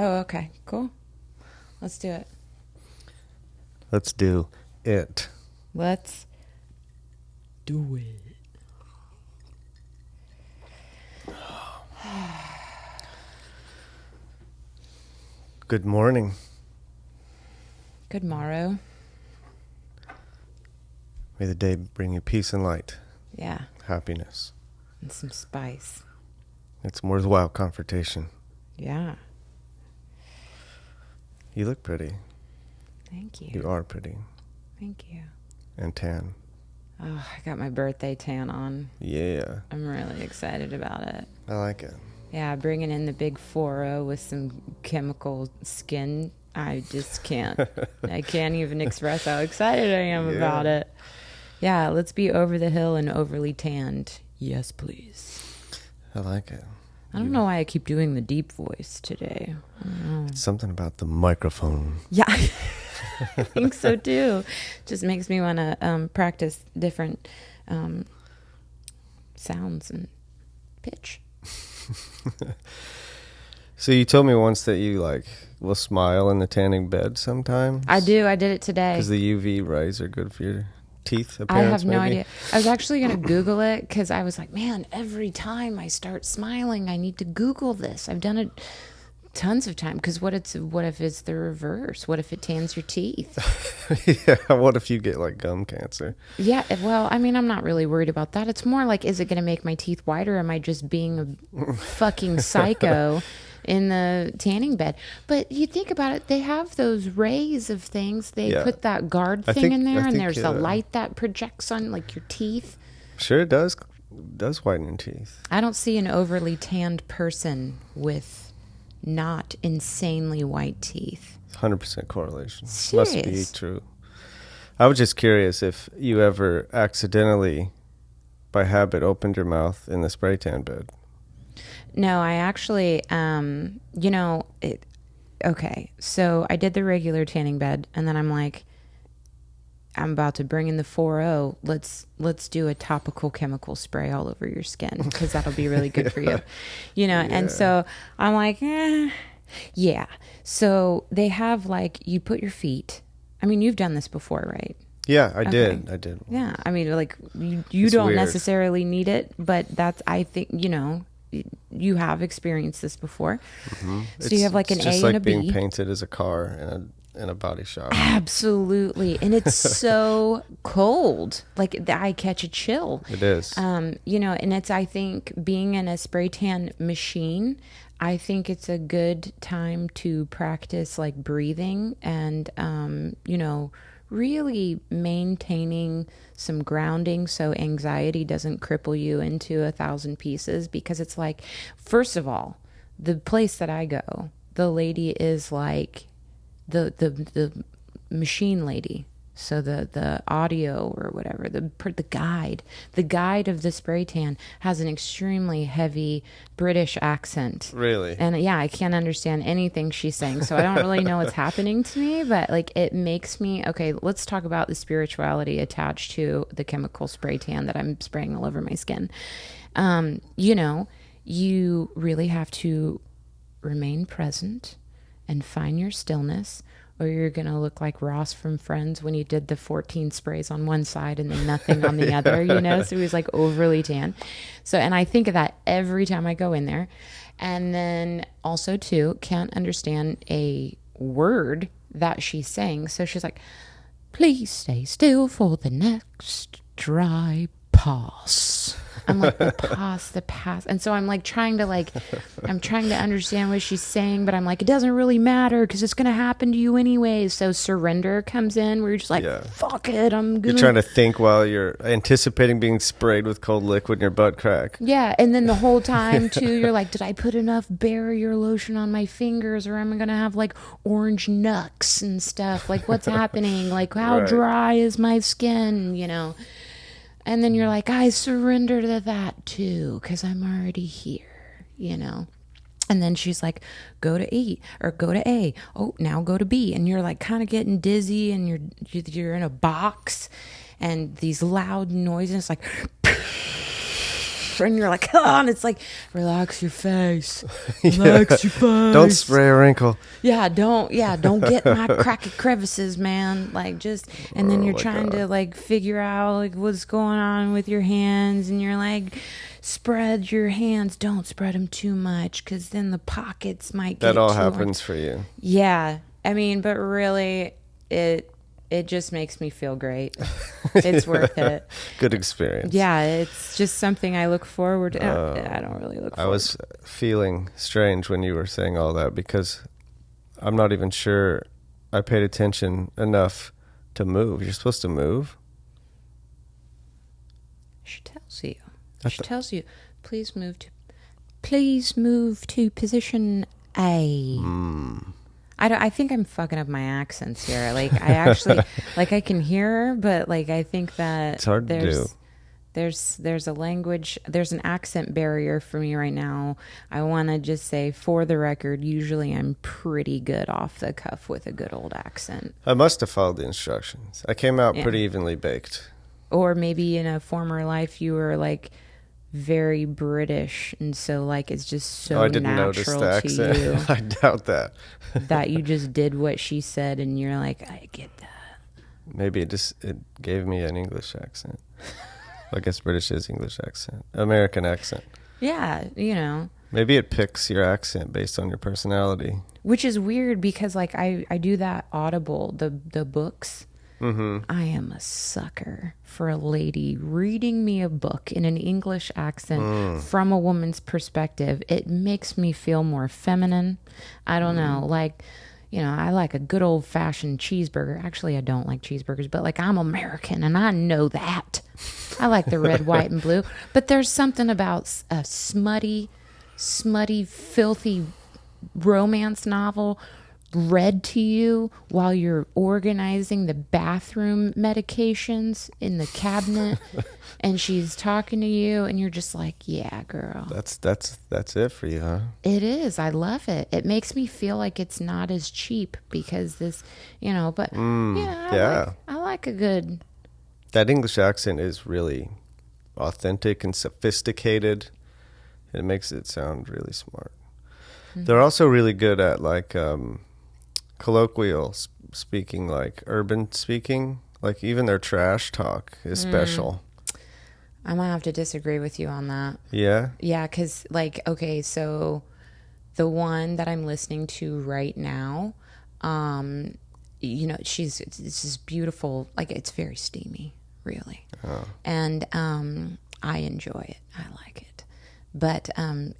Oh, okay. Cool. Let's do it. Let's do it. Let's do it. Good morning. Good morrow. May the day bring you peace and light, Yeah. happiness. And some spice. It's a worthwhile confrontation. Yeah. You look pretty. Thank you. You are pretty. Thank you. And tan. Oh, I got my birthday tan on. Yeah. I'm really excited about it. I like it. Yeah, bringing in the big 4-0 with some chemical skin. I just can't. I can't even express how excited I am about it. Yeah, let's be over the hill and overly tanned. Yes, please. I like it. I don't know why I keep doing the deep voice today. It's something about the microphone. Yeah, I think so too. Just makes me want to practice different sounds and pitch. So you told me once that you will smile in the tanning bed sometimes. I do. I did it today. Because the UV rays are good for your teeth. I have no idea. I was actually going to Google it because I was like, man, every time I start smiling, I need to Google this. I've done it tons of times. Because what if it's the reverse? What if it tans your teeth? Yeah. What if you get gum cancer? Yeah. Well, I mean, I'm not really worried about that. It's more like, is it going to make my teeth whiter? Or am I just being a fucking psycho in the tanning bed? But you think about it, they have those rays of things. They put that guard thing in there, and there's a light that projects on your teeth. Sure, it does whiten your teeth. I don't see an overly tanned person with not insanely white teeth. 100% correlation. Serious? Must be true. I was just curious if you ever accidentally, by habit, opened your mouth in the spray tan bed. No, I actually, okay, so I did the regular tanning bed, and then I'm like, I'm about to bring in the 4-0. Let's do a topical chemical spray all over your skin, because that'll be really good for you. And so I'm like, yeah. So they have you put your feet. I mean, you've done this before, right? Yeah, I did. Yeah. I mean, you don't necessarily need it, but I think, you have experienced this before. Mm-hmm. So you have an A and a B. It's just like being painted as a car in a body shop. Absolutely. And it's so cold. I catch a chill. It is. And it's, I think, being in a spray tan machine, I think it's a good time to practice breathing and, really maintaining some grounding so anxiety doesn't cripple you into 1,000 pieces. Because it's first of all, the place that I go, the lady is the machine lady. So the audio or whatever, the guide of the spray tan has an extremely heavy British accent. Really? And I can't understand anything she's saying. So I don't really know what's happening to me, but it makes me, okay, let's talk about the spirituality attached to the chemical spray tan that I'm spraying all over my skin. You really have to remain present and find your stillness, or you're going to look like Ross from Friends when he did the 14 sprays on one side and then nothing on the other, So he was overly tan. So, and I think of that every time I go in there. And then also too, can't understand a word that she's saying. So she's like, please stay still for the next dry pass. I'm like, the pass. And so I'm trying to understand what she's saying, but I'm like, it doesn't really matter because it's going to happen to you anyways. So surrender comes in where you're just fuck it. You're trying to think while you're anticipating being sprayed with cold liquid in your butt crack. Yeah. And then the whole time too, you're like, did I put enough barrier lotion on my fingers, or am I going to have orange knucks and stuff? What's happening? How dry is my skin? And then you're like, I surrender to that too, because I'm already here, And then she's like, go to E or go to A. Oh, now go to B. And you're kind of getting dizzy, and you're in a box, and these loud noises and you're like, oh, and it's like, relax your face, relax your face. Don't spray a wrinkle. Don't get my cracky crevices, man. Like, just, and then you're trying to like figure out like what's going on with your hands, and you're like, spread your hands. Don't spread them too much, because then the pockets might get that all too happens large. for you. Yeah, I mean, but really, it just makes me feel great. It's worth it. Good experience. Yeah, it's just something I look forward to. I don't really look forward. I was feeling strange when you were saying all that, because I'm not even sure I paid attention enough to move. You're supposed to move. She tells you. She tells you, please move to position A. I think I'm fucking up my accents here. Like, I actually, like, I can hear her, but like, I think that it's hard to do. There's a language, there's an accent barrier for me right now. I want to just say, for the record, usually I'm pretty good off the cuff with a good old accent. I must have followed the instructions. I came out pretty evenly baked. Or maybe in a former life you were like very British, and so like it's just so I didn't notice the accent. to you I doubt that. that you just did what she said, and you're like, I get that. Maybe it gave me an English accent. I guess British is English accent. American accent. Yeah, you know. Maybe it picks your accent based on your personality. Which is weird, because like I do that Audible, the books. Mm-hmm. I am a sucker for a lady reading me a book in an English accent from a woman's perspective. It makes me feel more feminine. I don't know. Like, you know, I like a good old fashioned cheeseburger. Actually, I don't like cheeseburgers, but like, I'm American and I know that. I like the red, white, and blue. But there's something about a smutty, filthy romance novel read to you while you're organizing the bathroom medications in the cabinet, and she's talking to you, and you're just like, yeah, girl. That's it for you, huh? It is. I love it. It makes me feel like it's not as cheap, because this, you know, but I like a good. That English accent is really authentic and sophisticated. It makes it sound really smart. Mm-hmm. They're also really good at like colloquial speaking, like urban speaking. Like even their trash talk is special. I might have to disagree with you on that. Yeah? Yeah, because like, okay, so the one that I'm listening to right now, you know, this is beautiful. Like, it's very steamy, really. Oh. And I enjoy it. I like it. But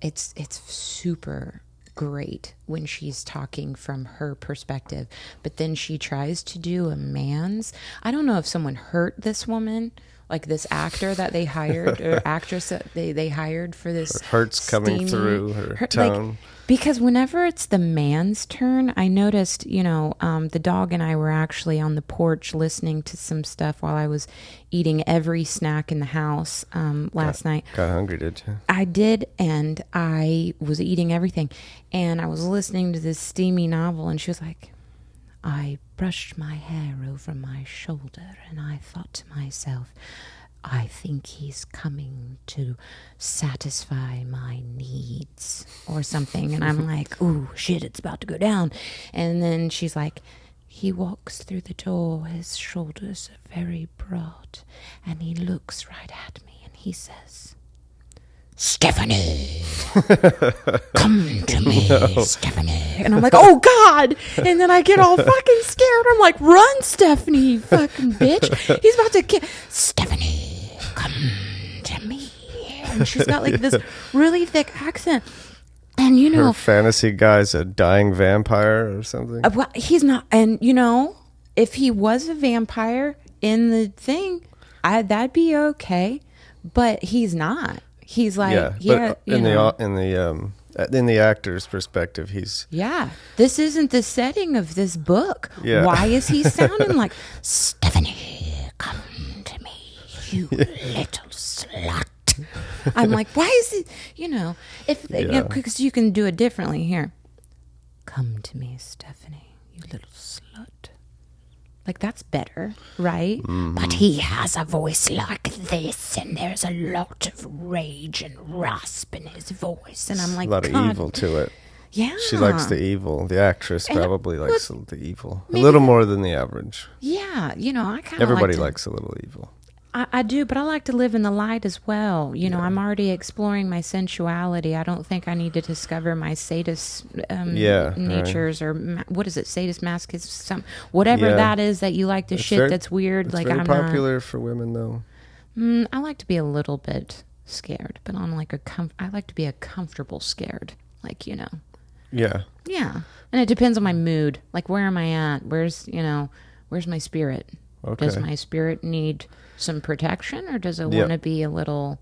it's super great when she's talking from her perspective, but then she tries to do a man's. I don't know if someone hurt this woman, like this actor that they hired or actress that they hired for this. Her hurt's coming through her tone. Like, because whenever it's the man's turn, I noticed, you know, the dog and I were actually on the porch listening to some stuff while I was eating every snack in the house last night. Got hungry, did you? I did, and I was eating everything, and I was listening to this steamy novel, and she was like, I brushed my hair over my shoulder, and I thought to myself, I think he's coming to satisfy my needs or something. And I'm like, ooh, shit, it's about to go down. And then she's like, he walks through the door, his shoulders are very broad, and he looks right at me and he says, Stephanie, come to me, no. Stephanie. And I'm like, oh, God. And then I get all fucking scared. I'm like, run, Stephanie, you fucking bitch. He's about to kill. Stephanie, come to me. And she's got like this really thick accent. And, you know. Her fantasy guy's a dying vampire or something? Well, he's not. And, you know, if he was a vampire in the thing, that'd be okay. But he's not. He's like, but in the actor's perspective, he's this isn't the setting of this book. Yeah. Why is he sounding like Stephanie? Come to me, you little slut. I'm like, why is it? You know, because you can do it differently here. Come to me, Stephanie, you little slut. Like, that's better, right? Mm-hmm. But he has a voice like this, and there's a lot of rage and rasp in his voice. And I'm like, A lot of God, evil to it. yeah. She likes the evil. The actress And probably likes the evil. A maybe little more than the average. Yeah, you know, I kind of Everybody likes a little evil. I do, but I like to live in the light as well. You know, I'm already exploring my sensuality. I don't think I need to discover my sadist natures or what is it, sadist masochism, whatever that is that you like to that's weird. It's like very I'm popular for women, though. I like to be a little bit scared, but on like I like to be a comfortable scared, like, you know. Yeah. Yeah, and it depends on my mood. Like, where am I at? Where's my spirit? Okay. Does my spirit need some protection, or does it want to be a little...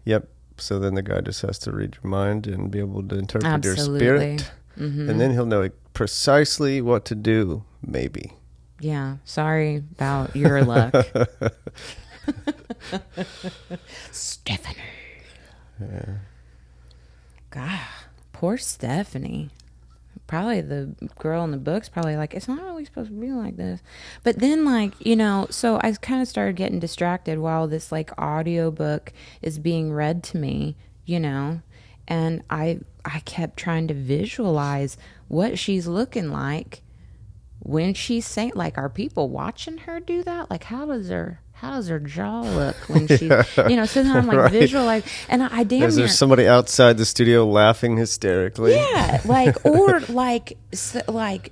Yep. So then the guy just has to read your mind and be able to interpret your Absolutely. spirit. And then he'll know precisely what to do, maybe. Yeah. Sorry about your luck. Stephanie. Yeah. God, poor Stephanie. Probably the girl in the book's probably like, it's not really supposed to be like this. But then, like, you know, so I kind of started getting distracted while this, like, audiobook is being read to me, you know, and I kept trying to visualize what she's looking like when she's saying, like, are people watching her do that? Like, how does her jaw look when she, you know, so then I'm like, right. Visualize, and I damn near. Is there somebody outside the studio laughing hysterically? Yeah, like, or like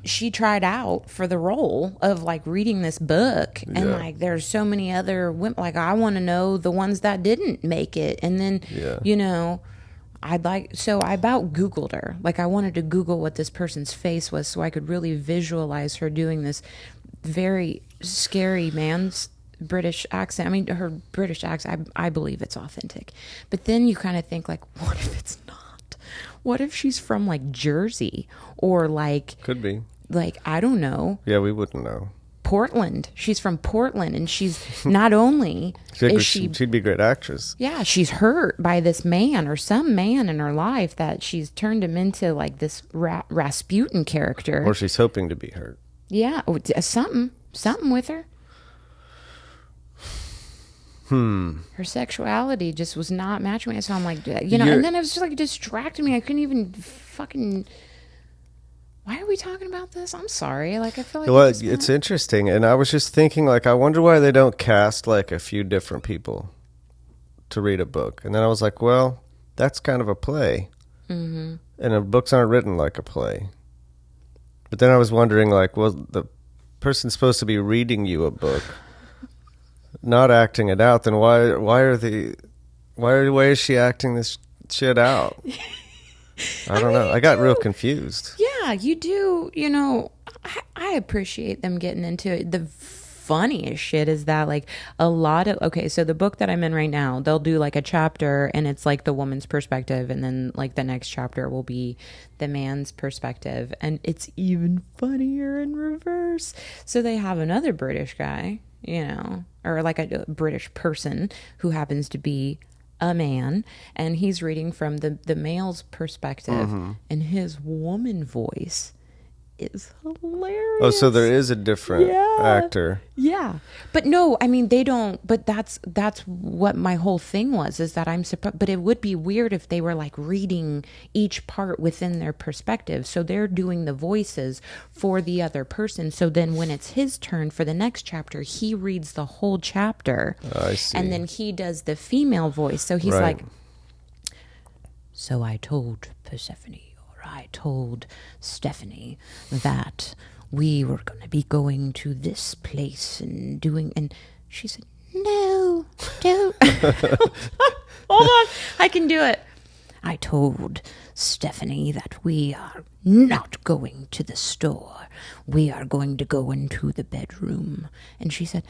she tried out for the role of, like, reading this book, and like, there's so many other women, like, I want to know the ones that didn't make it, and then, you know, I about Googled her. Like, I wanted to Google what this person's face was so I could really visualize her doing this very scary man's British accent. I mean, her British accent, I believe it's authentic. But then you kind of think, like, what if it's not? What if she's from, like, Jersey or, like... Could be. Like, I don't know. Yeah, we wouldn't know. Portland. She's from Portland, and she's not only she'd be a great actress. Yeah, she's hurt by this man or some man in her life that she's turned him into, like, this Rasputin character. Or she's hoping to be hurt. Yeah, something with her. Her sexuality just was not matching me. So I'm like, you know, and then it was just like distracting me. I couldn't even fucking... Why are we talking about this? I'm sorry. Like, I feel like... Well, it's interesting. And I was just thinking, like, I wonder why they don't cast, like, a few different people to read a book. And then I was like, well, that's kind of a play. Mm-hmm. And books aren't written like a play. But then I was wondering, like, well, the person's supposed to be reading you a book, not acting it out. Then why is she acting this shit out? I don't know. I got real confused. Yeah, you do. You know, I appreciate them getting into it. The funniest shit is that, like, a lot of... Okay, so the book that I'm in right now, they'll do, like, a chapter, and it's, like, the woman's perspective, and then, like, the next chapter will be the man's perspective, and it's even funnier in reverse. So they have another British guy, you know, or, like, a British person who happens to be a man, and he's reading from the male's perspective, and his woman voice is hilarious. Oh, so there is a different actor. Yeah. But no, I mean, they don't, but that's what my whole thing was, is that I'm surprised, but it would be weird if they were, like, reading each part within their perspective. So they're doing the voices for the other person. So then when it's his turn for the next chapter, he reads the whole chapter. I see. And then he does the female voice. So he's like, so I told Persephone, I told Stephanie that we were going to be going to this place and doing... And she said, no, don't. Hold on, I can do it. I told Stephanie that we are not going to the store. We are going to go into the bedroom. And she said,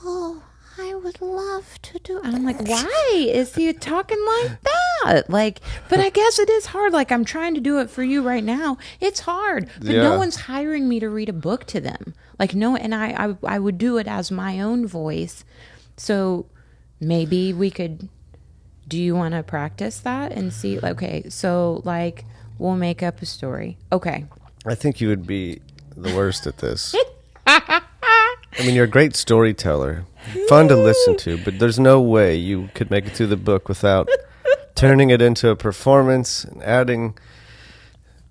oh, I would love to do... And I'm like, why is he talking like that? Like, but I guess it is hard. Like, I'm trying to do it for you right now. It's hard. But no one's hiring me to read a book to them. Like, no, and I would do it as my own voice. So maybe we could... Do you want to practice that and see? Okay, so, like, we'll make up a story. Okay. I think you would be the worst at this. I mean, you're a great storyteller. Fun to listen to, but there's no way you could make it through the book without turning it into a performance and adding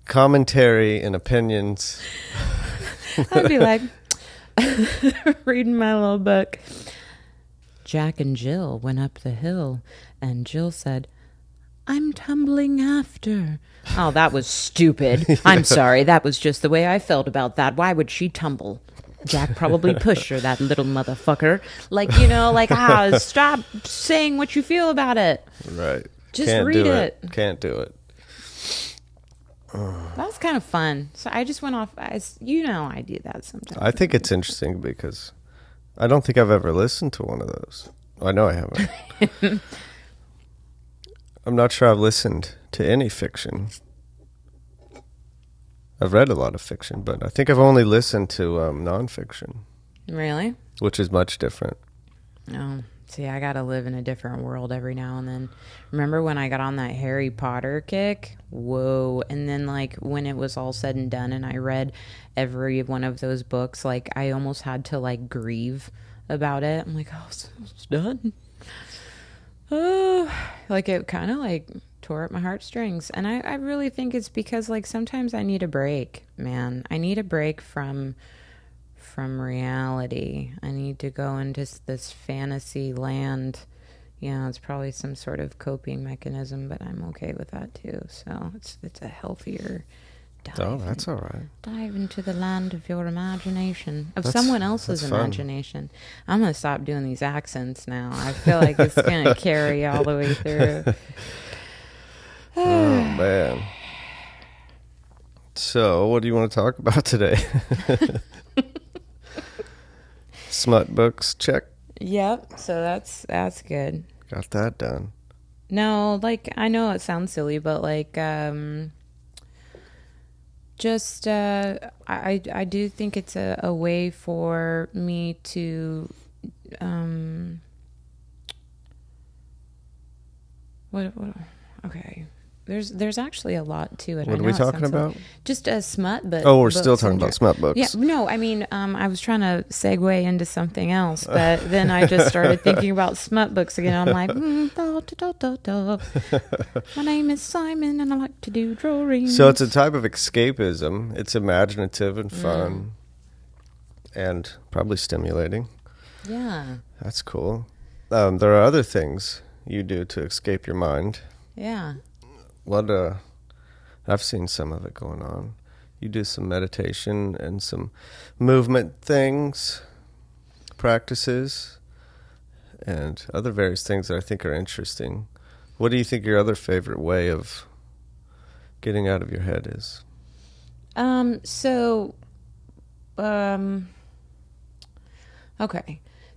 commentary and opinions. I'd be like, reading my little book. Jack and Jill went up the hill, and Jill said, I'm tumbling after. Oh, that was stupid. Yeah. I'm sorry. That was just the way I felt about that. Why would she tumble? Jack probably pushed her, that little motherfucker. Like, stop saying what you feel about it. Right. Just read it. Can't do it. That was kind of fun. So I just went off. I do that sometimes. I think it's interesting because I don't think I've ever listened to one of those. I know I haven't. I'm not sure I've listened to any fiction. I've read a lot of fiction, but I think I've only listened to nonfiction. Really? Which is much different. Oh, see, I got to live in a different world every now and then. Remember when I got on that Harry Potter kick? Whoa. And then, like, when it was all said and done and I read every one of those books, like, I almost had to, like, grieve about it. I'm like, oh, it's done. Oh, like, it kind of, like, tore up my heartstrings. And I really think it's because, like, sometimes I need a break, man. I need a break from reality. I need to go into this fantasy land. It's probably some sort of coping mechanism, but I'm okay with that too. So it's a healthier dive. Oh, that's all right. Dive into the land of your imagination, of someone else's imagination. I'm going to stop doing these accents now. I feel like it's going to carry all the way through. Oh, man. So, what do you want to talk about today? Smut books, check. Yep. So that's good. Got that done. No, like, I know it sounds silly, but like, I do think it's a way for me to, okay. There's actually a lot to it. What are we talking about? Just a smut, but we're still talking about smut books. Yeah, no, I mean, I was trying to segue into something else, but then I just started thinking about smut books again. I'm like, my name is Simon, and I like to do drawings. So it's a type of escapism. It's imaginative and fun, and probably stimulating. Yeah, that's cool. There are other things you do to escape your mind. Yeah. I've seen some of it going on. You do some meditation and some movement things, practices, and other various things that I think are interesting. What do you think your other favorite way of getting out of your head is? Okay.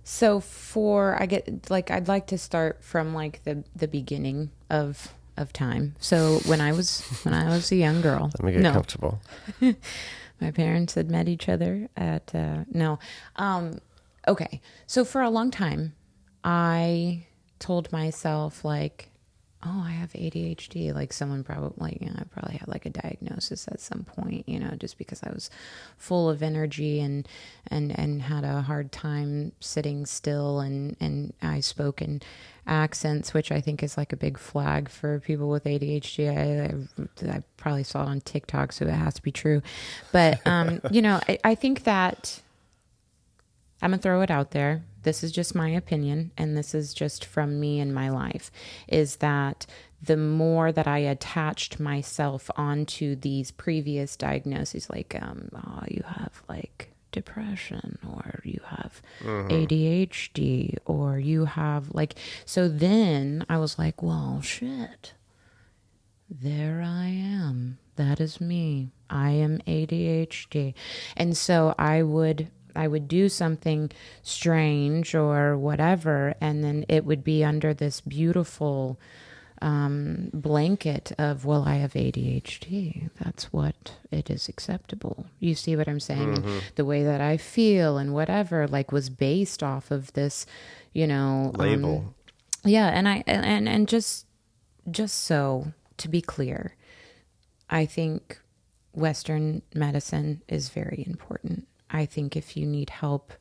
So I'd like to start from like the beginning of time. So when I was a young girl. Let me get comfortable. My parents had met each other at okay. So for a long time, I told myself like, oh, I have ADHD. Like someone probably, I probably had like a diagnosis at some point, just because I was full of energy and had a hard time sitting still, and I spoke in accents, which I think is like a big flag for people with ADHD. I probably saw it on TikTok, so it has to be true. But, I think that I'm going to throw it out there. This is just my opinion, and this is just from me and my life, is that the more that I attached myself onto these previous diagnoses, like, you have like depression, or you have ADHD, or you have like, so then I was like, well, shit, there I am. That is me. I am ADHD. And so I would do something strange or whatever, and then it would be under this beautiful blanket of, well, I have ADHD. That's what it is acceptable. You see what I'm saying? And the way that I feel and whatever, like, was based off of this, label. Yeah, and just so to be clear, I think Western medicine is very important. I think if you need help,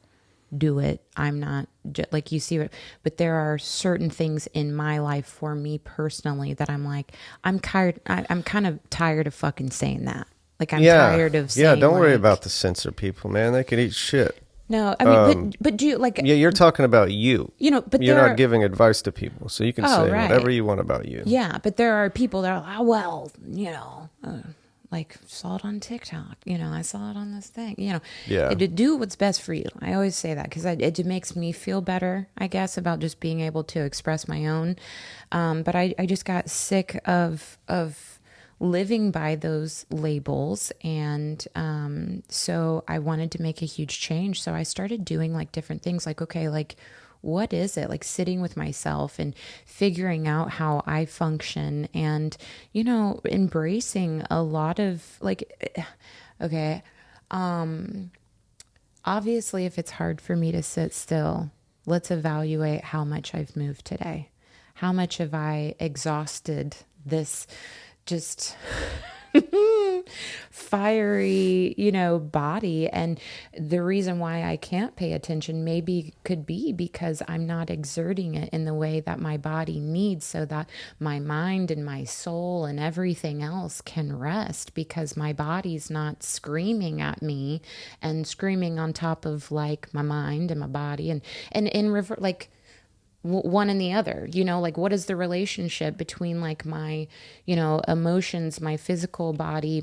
do it. I'm not like, you see what, but there are certain things in my life for me personally that I'm like, I'm tired. I'm kind of tired of fucking saying that. Like, I'm tired of saying, don't worry like, about the censor people, man. They can eat shit. no, I mean, but do you like, Yeah, you're talking about you. you know, but You're there not are, giving advice to people, so you can oh, say right. whatever you want about you. Yeah, but there are people that are like, oh, well, you know, like, saw it on TikTok, you know, I saw it on this thing, you know. Yeah. To do what's best for you. I always say that because it makes me feel better, I guess, about just being able to express my own. But I just got sick of living by those labels. And so I wanted to make a huge change. So I started doing like different things like, okay, like, what is it, like sitting with myself and figuring out how I function and, you know, embracing a lot of like, okay, obviously if it's hard for me to sit still, let's evaluate how much I've moved today. How much have I exhausted this just fiery, you know, body? And the reason why I can't pay attention maybe could be because I'm not exerting it in the way that my body needs so that my mind and my soul and everything else can rest, because my body's not screaming at me and screaming on top of like my mind and my body and in river, like one and the other, you know, like what is the relationship between like my, you know, emotions, my physical body,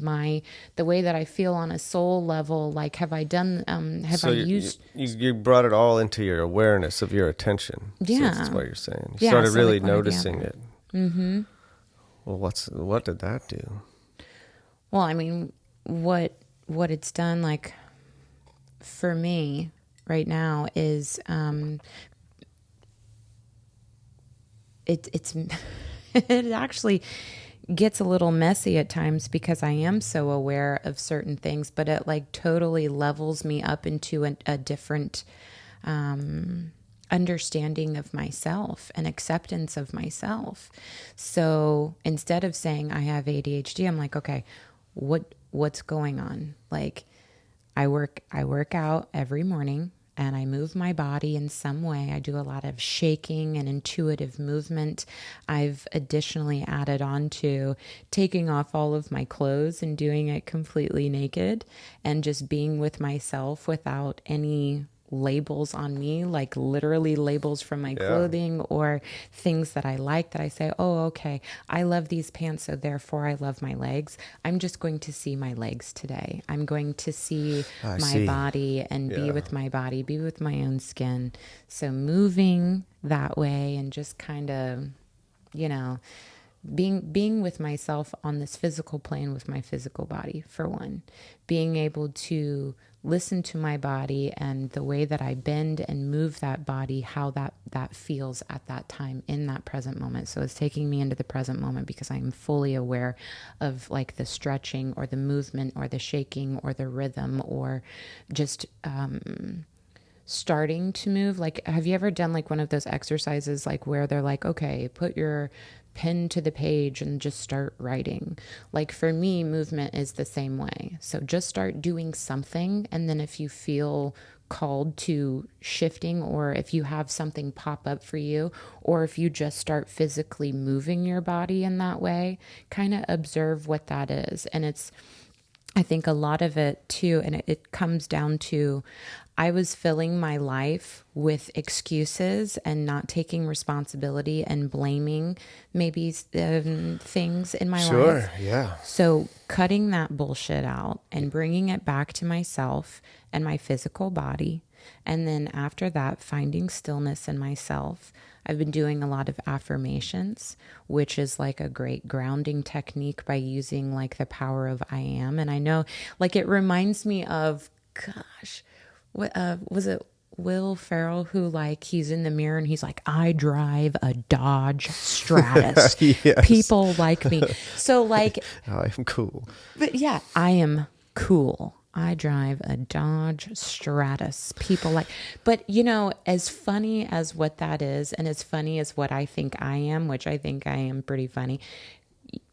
the way that I feel on a soul level? Like, have I done, So you brought it all into your awareness of your attention. Yeah. So that's what you're saying. You Yeah, started so really like one or the noticing other. it. Mm-hmm. Well, what did that do? Well, I mean, what it's done, like for me right now is, it's it actually gets a little messy at times because I am so aware of certain things, but it like totally levels me up into a different understanding of myself and acceptance of myself. So instead of saying I have ADHD, I'm like, okay, what's going on? Like, I work out every morning and I move my body in some way. I do a lot of shaking and intuitive movement. I've additionally added on to taking off all of my clothes and doing it completely naked and just being with myself without any labels on me, like literally labels from my clothing or things that I like that I say, oh, okay, I love these pants, so therefore I love my legs. I'm just going to see my legs today. I'm going to see my body and be with my body, be with my own skin. So moving that way and just kind of, you know, being with myself on this physical plane with my physical body, for one, being able to listen to my body and the way that I bend and move that body, how that feels at that time in that present moment. So it's taking me into the present moment because I'm fully aware of like the stretching or the movement or the shaking or the rhythm or just starting to move. Like, have you ever done like one of those exercises like where they're like, okay, put your pen to the page and just start writing? Like for me, movement is the same way. So just start doing something, and then if you feel called to shifting, or if you have something pop up for you, or if you just start physically moving your body in that way, kind of observe what that is. And it's, I think a lot of it too, and it comes down to, I was filling my life with excuses and not taking responsibility and blaming maybe things in my life. Sure, yeah. So cutting that bullshit out and bringing it back to myself and my physical body. And then after that, finding stillness in myself. I've been doing a lot of affirmations, which is like a great grounding technique by using like the power of I am. And I know, like, it reminds me of, gosh, what was it Will Ferrell who, like, he's in the mirror and he's like, I drive a Dodge Stratus. Yes. People like me. So like, I am cool. But yeah, I am cool. I drive a Dodge Stratus. People like, but you know, as funny as what that is, and as funny as what I think I am, which I think I am pretty funny,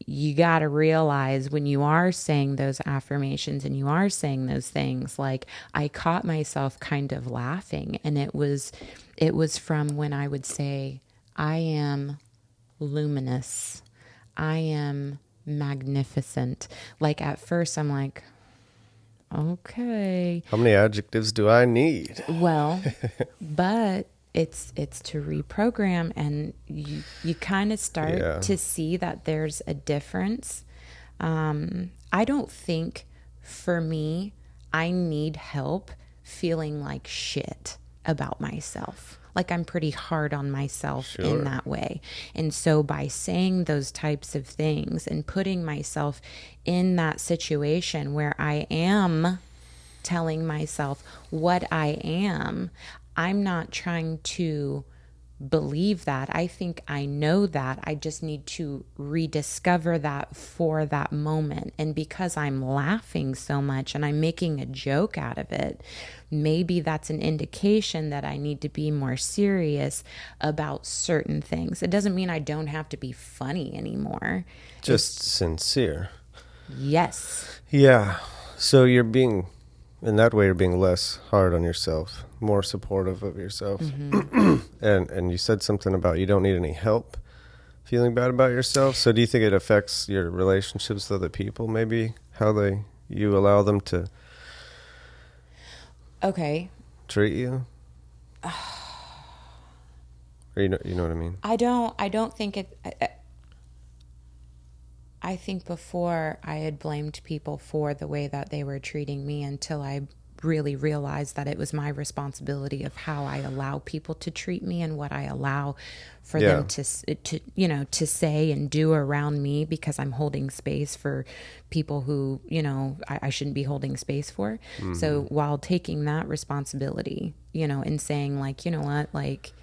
you got to realize when you are saying those affirmations and you are saying those things, like I caught myself kind of laughing, and it was from when I would say, I am luminous. I am magnificent. Like at first I'm like, okay. How many adjectives do I need? Well, but it's to reprogram, and you kind of start to see that there's a difference. I don't think for me, I need help feeling like shit about myself. Like I'm pretty hard on myself in that way. And so by saying those types of things and putting myself in that situation where I am telling myself what I am, I'm not trying to believe that. I think I know that. I just need to rediscover that for that moment. And because I'm laughing so much and I'm making a joke out of it, maybe that's an indication that I need to be more serious about certain things. It doesn't mean I don't have to be funny anymore. Just sincere. Yes. Yeah. So you're being, in that way, you're being less hard on yourself, more supportive of yourself. Mm-hmm. and you said something about you don't need any help feeling bad about yourself. So do you think it affects your relationships with other people, maybe how you allow them to treat you? Or you know what I mean? I don't think it... I think before I had blamed people for the way that they were treating me until I really realized that it was my responsibility of how I allow people to treat me and what I allow for them to say and do around me, because I'm holding space for people who, I shouldn't be holding space for. Mm-hmm. So while taking that responsibility, and saying like, you know what, like,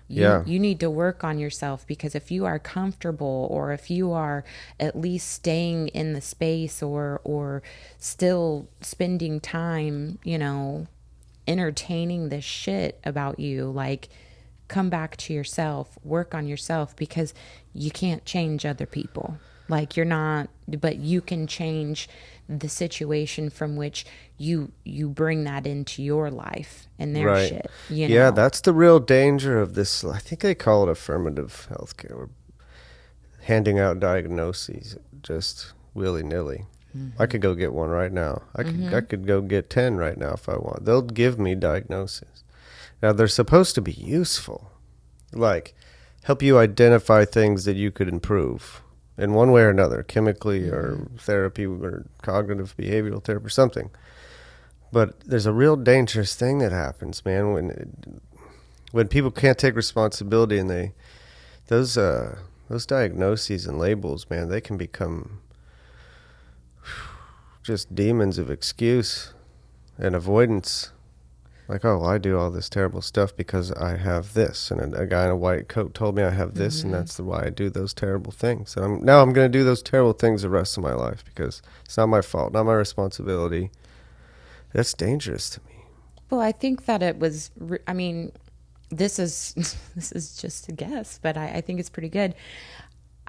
you need to work on yourself, because if you are comfortable, or if you are at least staying in the space or still spending time, entertaining this shit about you, like, come back to yourself, work on yourself, because you can't change other people. Like, you're not, but you can change the situation from which you bring that into your life and their shit. Yeah, that's the real danger of this. I think they call it affirmative healthcare. We're handing out diagnoses just willy-nilly. Mm-hmm. I could go get one right now. I could go get 10 right now if I want. They'll give me diagnoses. Now, they're supposed to be useful, like help you identify things that you could improve in one way or another, chemically or therapy or cognitive behavioral therapy or something. But there's a real dangerous thing that happens, man, when people can't take responsibility, and those diagnoses and labels, man, they can become just demons of excuse and avoidance. Like, oh, well, I do all this terrible stuff because I have this, and a guy in a white coat told me I have this, and that's why I do those terrible things. And I'm going to do those terrible things the rest of my life because it's not my fault, not my responsibility. That's dangerous to me. Well, I think that it was. I mean, this is just a guess, but I think it's pretty good.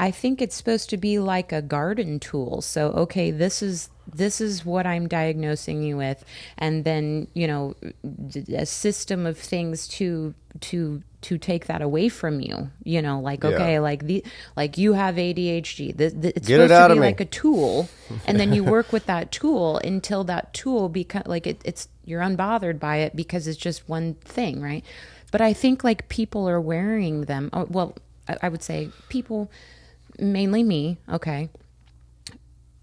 I think it's supposed to be like a garden tool. So, okay, this is what I'm diagnosing you with, and then, a system of things to take that away from you. Like, okay, like you have ADHD. It's supposed to be like a tool, and then you work with that tool until that tool becomes like it's you're unbothered by it because it's just one thing, right? But I think like people are wearing them. Oh, well, I would say people. Mainly me, okay.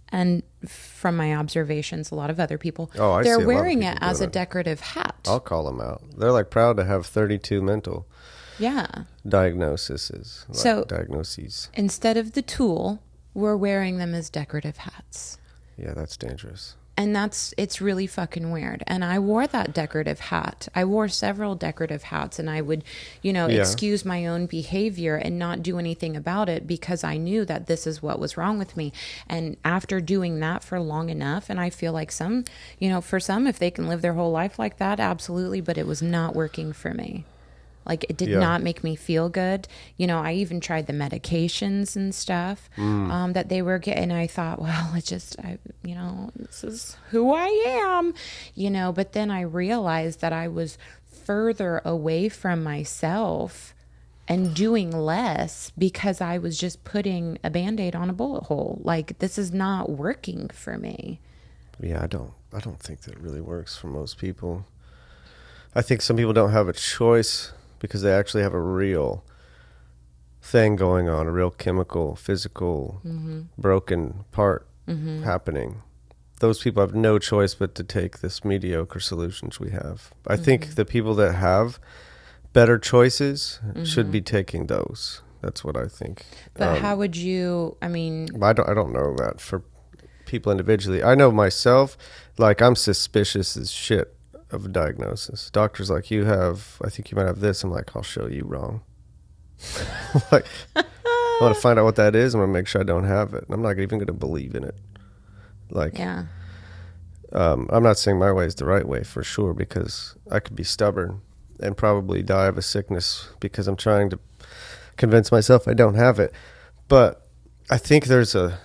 And from my observations, a lot of other people, they're wearing it as a decorative hat. I'll call them out. They're like proud to have 32 mental diagnoses. Instead of the tool, we're wearing them as decorative hats. Yeah, that's dangerous. And it's really fucking weird. And I wore that decorative hat. I wore several decorative hats, and I would, excuse my own behavior and not do anything about it because I knew that this is what was wrong with me. And after doing that for long enough, and I feel like some, for some, if they can live their whole life like that, absolutely, but it was not working for me. Like, it did Yeah. not make me feel good. You know, I even tried the medications and stuff that they were getting. I thought, well, this is who I am, but then I realized that I was further away from myself and doing less because I was just putting a Band-Aid on a bullet hole. Like, this is not working for me. Yeah, I don't think that really works for most people. I think some people don't have a choice because they actually have a real thing going on, a real chemical, physical, broken part happening. Those people have no choice but to take this mediocre solutions we have. I think the people that have better choices should be taking those. That's what I think. But how would you, I mean... I don't know that for people individually. I know myself, like, I'm suspicious as shit of a diagnosis. Doctor's like, I think you might have this. I'm like, I'll show you wrong. Like, I want to find out what that is. I'm going to make sure I don't have it. I'm not even going to believe in it. Like, Yeah. I'm not saying my way is the right way for sure, because I could be stubborn and probably die of a sickness because I'm trying to convince myself I don't have it. But I think there's a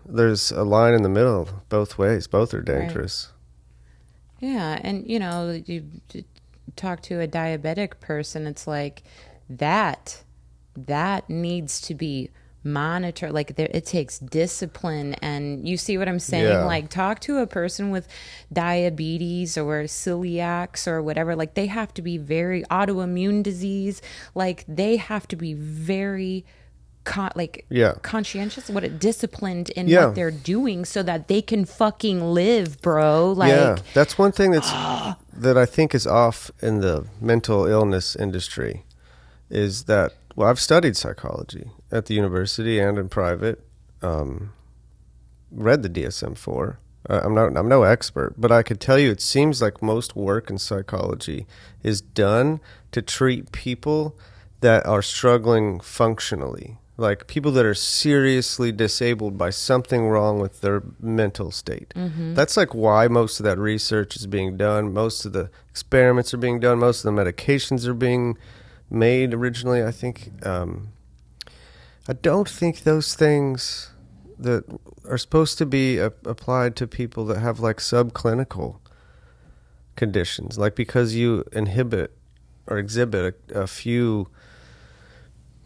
line in the middle both ways. Both are dangerous. Right. Yeah. And, you talk to a diabetic person, it's like that needs to be monitored. Like, it takes discipline, and you see what I'm saying? Yeah. Like, talk to a person with diabetes or celiacs or whatever. Like, they have to be very autoimmune disease. Like, they have to be very conscientious, disciplined in what they're doing so that they can fucking live, bro. Like, yeah, that's one thing that I think is off in the mental illness industry is that, well, I've studied psychology at the university and in private, read the DSM-4. I'm no expert, but I could tell you it seems like most work in psychology is done to treat people that are struggling functionally, like people that are seriously disabled by something wrong with their mental state. That's like why most of that research is being done. Most of the experiments are being done. Most of the medications are being made originally. I think I don't think those things that are supposed to be applied to people that have like subclinical conditions, like because you inhibit or exhibit a few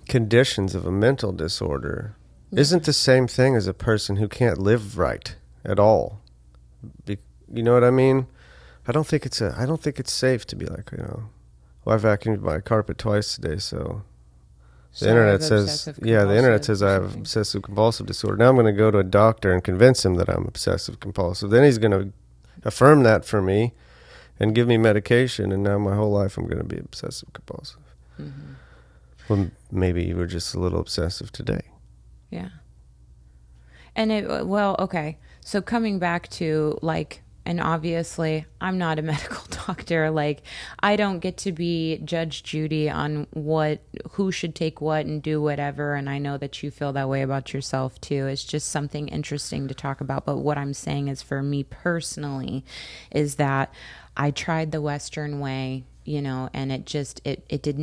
conditions of a mental disorder isn't the same thing as a person who can't live right at all. You know what I mean? I don't think it's safe to be like, well, I vacuumed my carpet twice today, so the internet says I have obsessive compulsive disorder. Now I'm going to go to a doctor and convince him that I'm obsessive compulsive. Then he's going to affirm that for me and give me medication, and now my whole life I'm going to be obsessive compulsive. Well, maybe you were just a little obsessive today. Yeah. And okay. So coming back to, like, and obviously I'm not a medical doctor. Like, I don't get to be Judge Judy on who should take what and do whatever. And I know that you feel that way about yourself too. It's just something interesting to talk about. But what I'm saying is, for me personally, is that I tried the Western way, and it did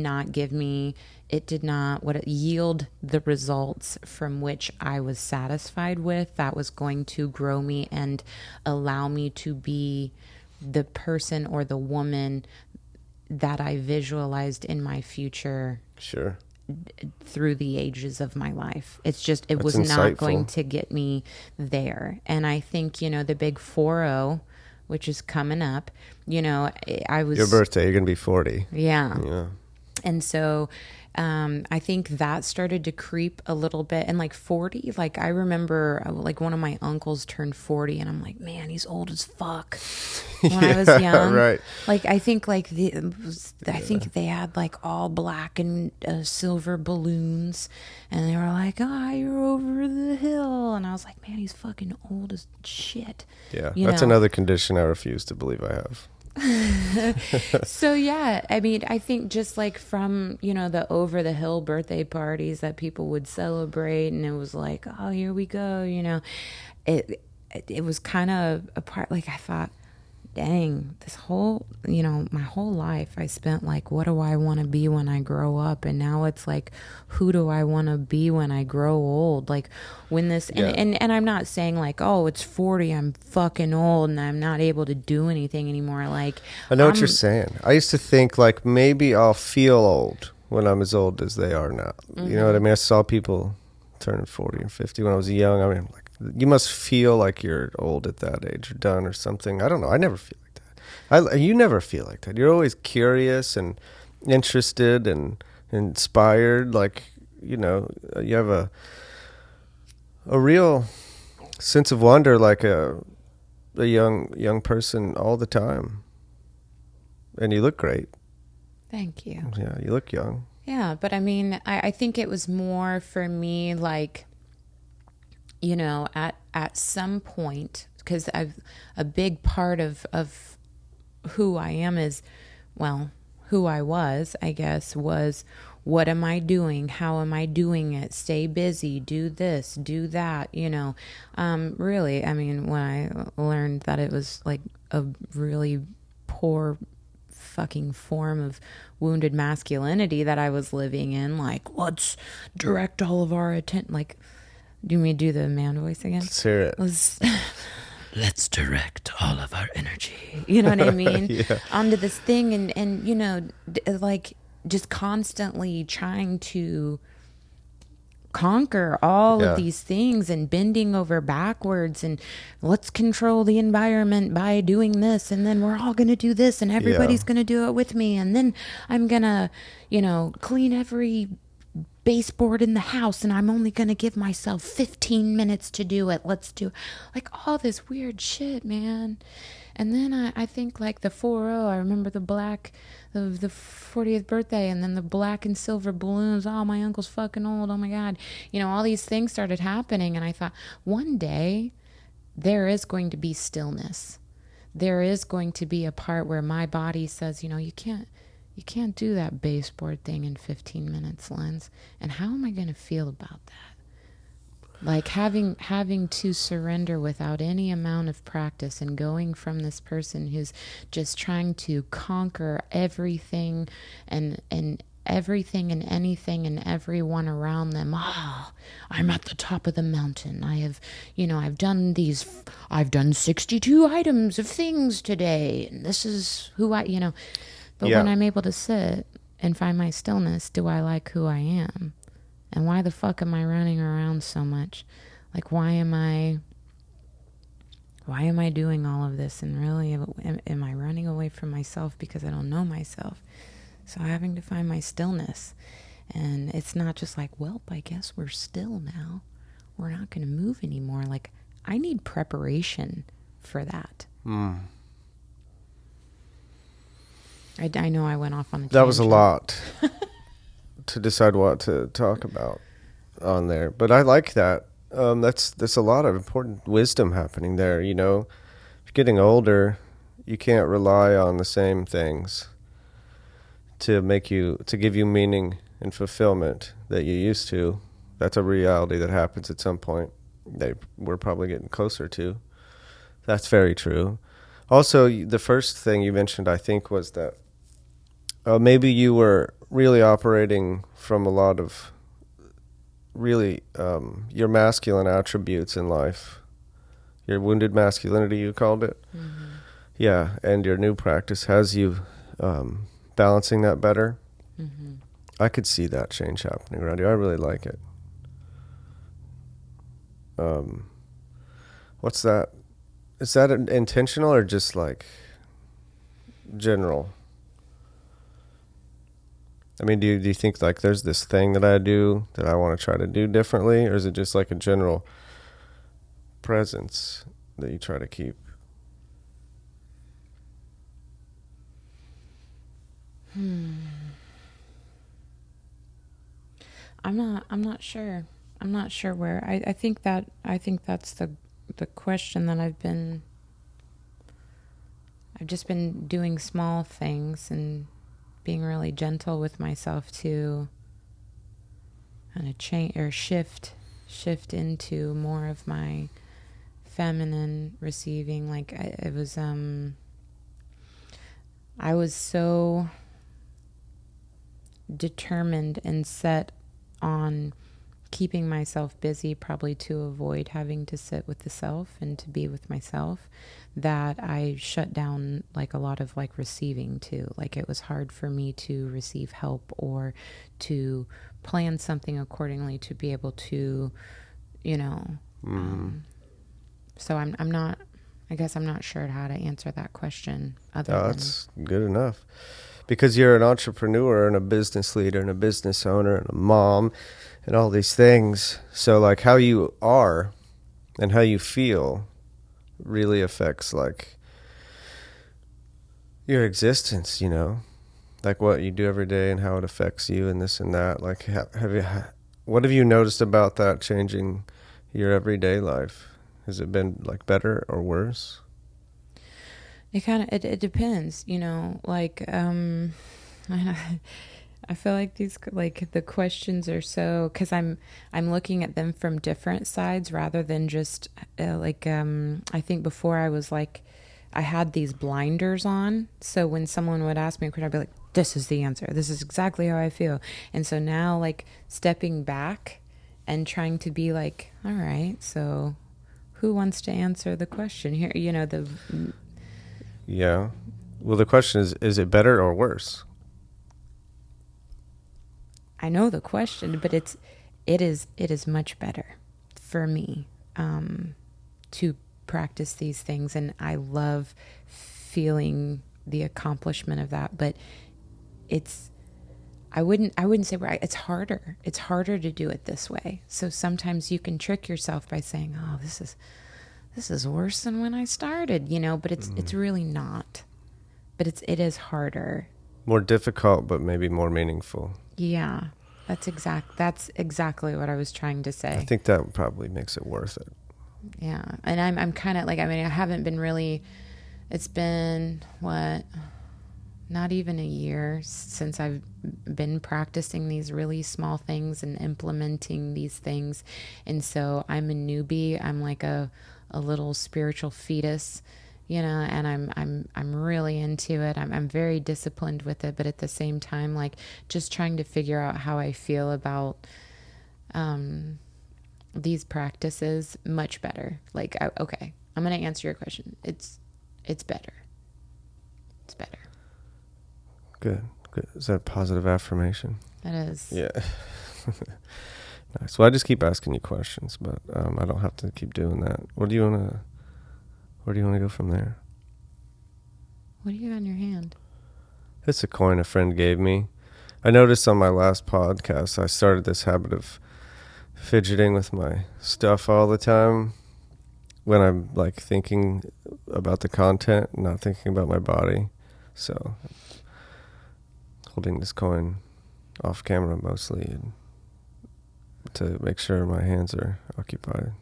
not yield the results from which I was satisfied with, that was going to grow me and allow me to be the person or the woman that I visualized in my future. Sure. Through the ages of my life. It was insightful. Not going to get me there. And I think, the big 40, which is coming up, I was... Your birthday, you're going to be 40. Yeah. And so I think that started to creep a little bit. And like 40, like I remember like one of my uncles turned 40 and I'm like, man, he's old as fuck. When I was young. Right. Like I think like I think they had like all black and silver balloons and they were like, oh, you're over the hill. And I was like, man, he's fucking old as shit. Yeah. That's another condition I refuse to believe I have. So yeah, I mean, I think just like from, the over the hill birthday parties that people would celebrate, and it was like, oh, here we go, it was kind of a part, like I thought, dang, this whole, my whole life I spent like, what do I want to be when I grow up? And now it's like, who do I want to be when I grow old? Like when this, Yeah. and I'm not saying like, oh, it's 40, I'm fucking old and I'm not able to do anything anymore. Like, I know what you're saying. I used to think like maybe I'll feel old when I'm as old as they are now. You know what I mean? I saw people turning 40 and 50 when I was young. I mean, like, you must feel like you're old at that age or done or something. I don't know. I never feel like that. You never feel like that. You're always curious and interested and inspired. Like, you have a real sense of wonder, like a young person all the time. And you look great. Thank you. Yeah, you look young. Yeah, but I mean, I think it was more for me like, at some point, because a big part of who I am is, well, who I was, I guess, was what am I doing? How am I doing it? Stay busy, do this, do that, really, I mean, when I learned that it was like a really poor fucking form of wounded masculinity that I was living in, like, let's direct all of our attention, like, do you mean do the man voice again? Let's hear it. Let's direct all of our energy. You know what I mean? Yeah. Onto this thing and like just constantly trying to conquer all of these things and bending over backwards and let's control the environment by doing this and then we're all going to do this and everybody's going to do it with me and then I'm going to, clean every baseboard in the house and I'm only going to give myself 15 minutes to do it. Let's do like all this weird shit, man. And then I think like the 4-0, I remember the 40th birthday and then the black and silver balloons. Oh, my uncle's fucking old. Oh my God. All these things started happening. And I thought one day there is going to be stillness. There is going to be a part where my body says, you can't do that baseboard thing in 15 minutes, Lens. And how am I going to feel about that? Like having to surrender without any amount of practice and going from this person who's just trying to conquer everything and everything and anything and everyone around them. Oh, I'm at the top of the mountain. I have, I've done 62 items of things today. And this is who but when I'm able to sit and find my stillness, do I like who I am? And why the fuck am I running around so much? Like, why am I doing all of this? And really, am I running away from myself because I don't know myself? So having to find my stillness. And it's not just like, well, I guess we're still now. We're not going to move anymore. Like, I need preparation for that. I know I went off on a tangent. That was a lot to decide what to talk about on there. But I like that. That's a lot of important wisdom happening there. If you're getting older, you can't rely on the same things to give you meaning and fulfillment that you used to. That's a reality that happens at some point that we're probably getting closer to. That's very true. Also, the first thing you mentioned, I think, was that maybe you were really operating from a lot of really your masculine attributes in life. Your wounded masculinity, you called it. Mm-hmm. Yeah, and your new practice has you balancing that better. Mm-hmm. I could see that change happening around you. I really like it. What's that? Is that intentional or just like general? I mean, do you think like there's this thing that I do that I want to try to do differently, or is it just like a general presence that you try to keep? I'm not sure. I'm not sure where. I think that's the question that I've just been doing small things and being really gentle with myself to kind of change or shift into more of my feminine receiving. Like it was I was so determined and set on keeping myself busy, probably to avoid having to sit with the self and to be with myself, that I shut down like a lot of like receiving too. Like it was hard for me to receive help or to plan something accordingly to be able to, you know. So I'm not. I guess I'm not sure how to answer that question. That's good enough. Because you're an entrepreneur and a business leader and a business owner and a mom and all these things. So like how you are and how you feel really affects like your existence, you know, like what you do every day and how it affects you and this and that. Like, what have you noticed about that changing your everyday life? Has it been like better or worse? It depends, you know, like, I feel like these, like the questions are so, cause I'm looking at them from different sides rather than just I think before I was like, I had these blinders on. So when someone would ask me a question, I'd be like, this is the answer. This is exactly how I feel. And so now like stepping back and trying to be like, all right, so who wants to answer the question here? You know, Yeah. Well, the question is it better or worse? I know the question, but it is much better for me to practice these things, and I love feeling the accomplishment of that. But I wouldn't say right. It's harder. It's harder to do it this way. So sometimes you can trick yourself by saying, "Oh, this is worse than when I started," you know. But it's really not. But it is harder. More difficult, but maybe more meaningful. Yeah, that's exactly what I was trying to say. I think that probably makes it worth it. Yeah, and I'm kind of like, I mean, I haven't been really. It's been what, not even a year since I've been practicing these really small things and implementing these things, and so I'm a newbie. I'm like a little spiritual fetus, you know, and I'm really into it. I'm very disciplined with it, but at the same time, like just trying to figure out how I feel about these practices much better. Like, okay, I'm going to answer your question. It's better. It's better. Good. Is that a positive affirmation? That is. Yeah. Nice. Well, I just keep asking you questions, but I don't have to keep doing that. Where do you want to go from there? What do you have in your hand? It's a coin a friend gave me. I noticed on my last podcast, I started this habit of fidgeting with my stuff all the time when I'm like thinking about the content, not thinking about my body. So holding this coin off camera mostly to make sure my hands are occupied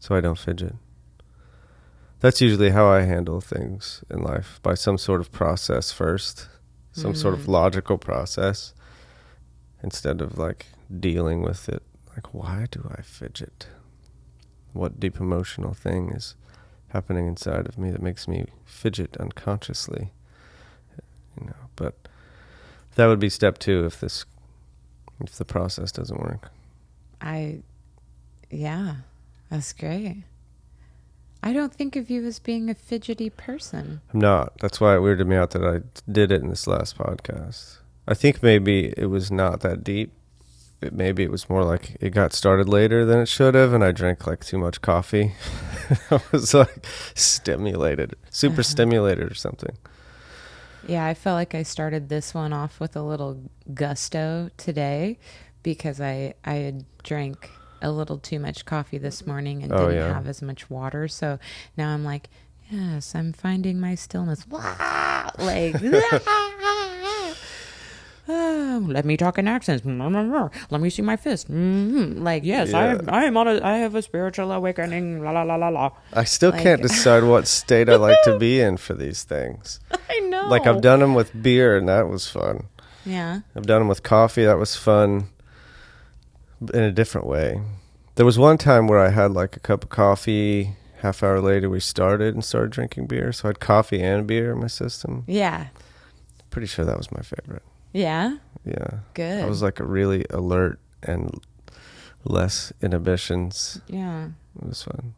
so I don't fidget. That's usually how I handle things in life, by some sort of process first, some sort of logical process, instead of like dealing with it. Like, why do I fidget? What deep emotional thing is happening inside of me that makes me fidget unconsciously? You know, but that would be step 2 if the process doesn't work. Yeah, that's great. I don't think of you as being a fidgety person. I'm not. That's why it weirded me out that I did it in this last podcast. I think maybe it was not that deep. Maybe it was more like it got started later than it should have, and I drank like too much coffee. I was like stimulated, super stimulated or something. Yeah, I felt like I started this one off with a little gusto today because I had drank a little too much coffee this morning and didn't have as much water. So now I'm like, yes, I'm finding my stillness. Like, let me talk in accents. Let me see my fist. Like, yes, yeah. I have a spiritual awakening. La la la la la. I still can't decide what state I like to be in for these things. I know. Like, I've done them with beer, and that was fun. Yeah. I've done them with coffee. That was fun in a different way. There was one time where I had like a cup of coffee, half hour later we started drinking beer. So I had coffee and beer in my system. Yeah. Pretty sure that was my favorite. Yeah. Yeah. Good. I was like a really alert and less inhibitions. Yeah. It was fun.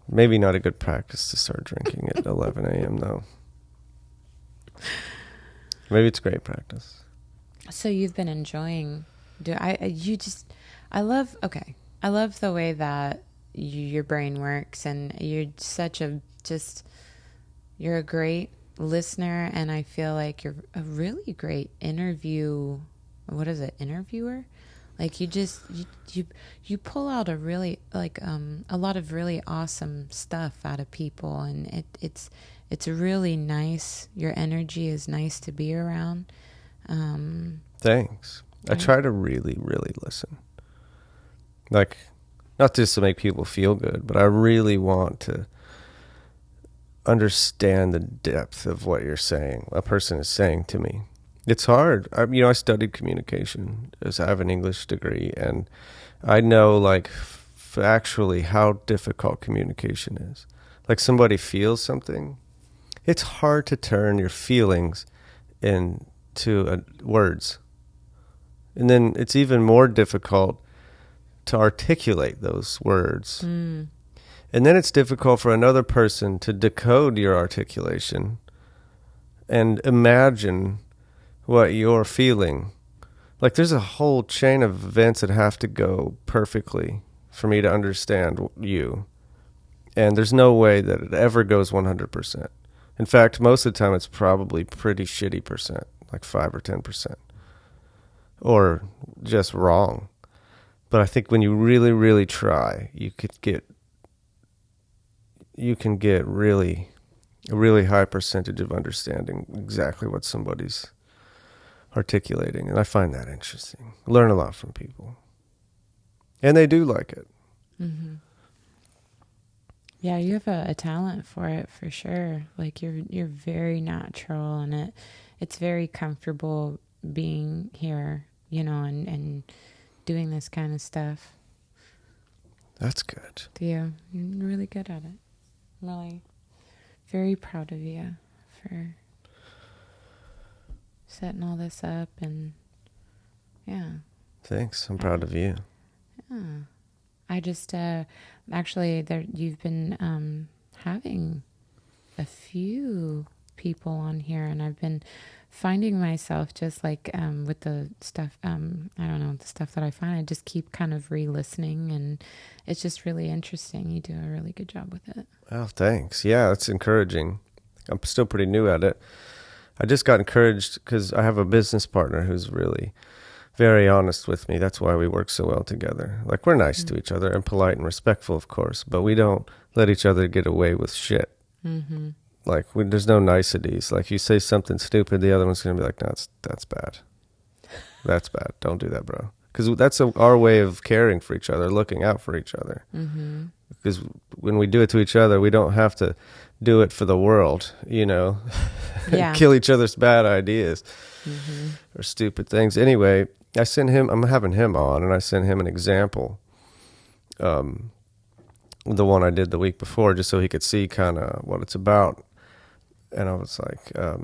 Maybe not a good practice to start drinking at 11 a.m. though. Maybe it's great practice. So you've been enjoying, I love the way that your brain works, and you're you're a great listener, and I feel like you're a really great interviewer. Like you pull out a really a lot of really awesome stuff out of people, and it's really nice. Your energy is nice to be around. Thanks. I try to really, really listen. Like, not just to make people feel good, but I really want to understand the depth of what a person is saying to me. It's hard. I studied communication, as I have an English degree, and I know, like, actually how difficult communication is. Like, somebody feels something. It's hard to turn your feelings into words. And then it's even more difficult to articulate those words. And then it's difficult for another person to decode your articulation and imagine what you're feeling. Like, there's a whole chain of events that have to go perfectly for me to understand you. And there's no way that it ever goes 100%. In fact, most of the time it's probably pretty shitty percent, like 5 or 10%. Or just wrong. But I think when you really, really try, you can get really a really high percentage of understanding exactly what somebody's articulating. And I find that interesting. Learn a lot from people. And they do like it. Mm-hmm. Yeah, you have a talent for it, for sure. Like, you're very natural, and it's very comfortable being here, and doing this kind of stuff. That's good. Yeah, you're really good at it. I'm really very proud of you for setting all this up, and yeah. Thanks. I'm proud of you. Yeah. I just actually you've been having a few people on here, and I've been finding myself just like with the stuff I don't know, the stuff that I find, I just keep kind of re-listening, and it's just really interesting. You do a really good job with it. Oh, thanks. Yeah, that's encouraging. I'm still pretty new at it. I just got encouraged because I have a business partner who's really very honest with me. That's why we work so well together. Like, we're nice to each other and polite and respectful, of course, but we don't let each other get away with shit. Mm-hmm. Like, there's no niceties. Like, you say something stupid, the other one's going to be like, no, that's bad. That's bad. Don't do that, bro. Because that's our way of caring for each other, looking out for each other. Mm-hmm. Because when we do it to each other, we don't have to do it for the world, Yeah. Kill each other's bad ideas or stupid things. Anyway, I'm having him on, and I sent him an example, the one I did the week before, just so he could see kind of what it's about. And I was like, I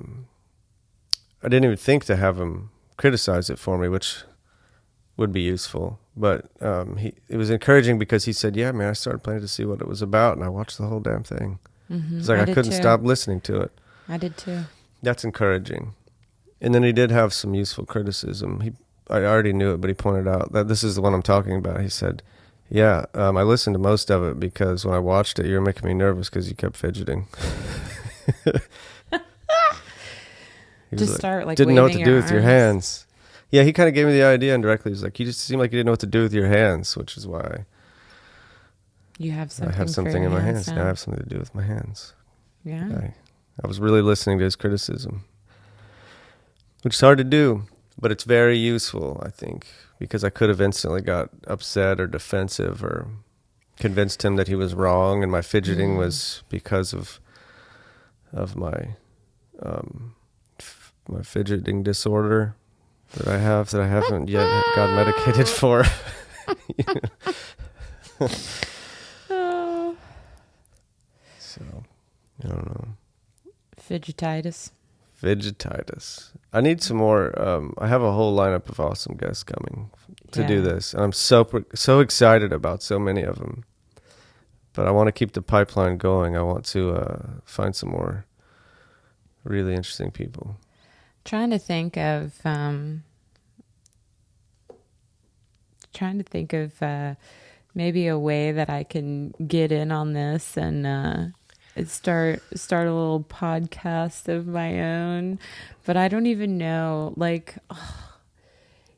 didn't even think to have him criticize it for me, which would be useful. But it was encouraging because he said, yeah, man, I started playing to see what it was about, and I watched the whole damn thing. Mm-hmm. It's like I couldn't stop listening to it. I did too. That's encouraging. And then he did have some useful criticism. I already knew it, but he pointed out that this is the one I'm talking about. He said, yeah, I listened to most of it because when I watched it, you were making me nervous because you kept fidgeting. Just start like didn't know what to do with arms. your hands. Yeah, he kind of gave me the idea indirectly. He's like, you just seemed like you didn't know what to do with your hands, which is why you have something. I have something in my hands now. Now I have something to do with my hands. Yeah. I was really listening to his criticism, which is hard to do, but it's very useful, I think, because I could have instantly got upset or defensive or convinced him that he was wrong, and my fidgeting was because of my my fidgeting disorder that I haven't yet got medicated for. So, I don't know. Fidgetitis. I need some more. I have a whole lineup of awesome guests coming to do this. And I'm so excited about so many of them. But I want to keep the pipeline going. I want to find some more really interesting people. Trying to think of maybe a way that I can get in on this and start a little podcast of my own. But I don't even know, like,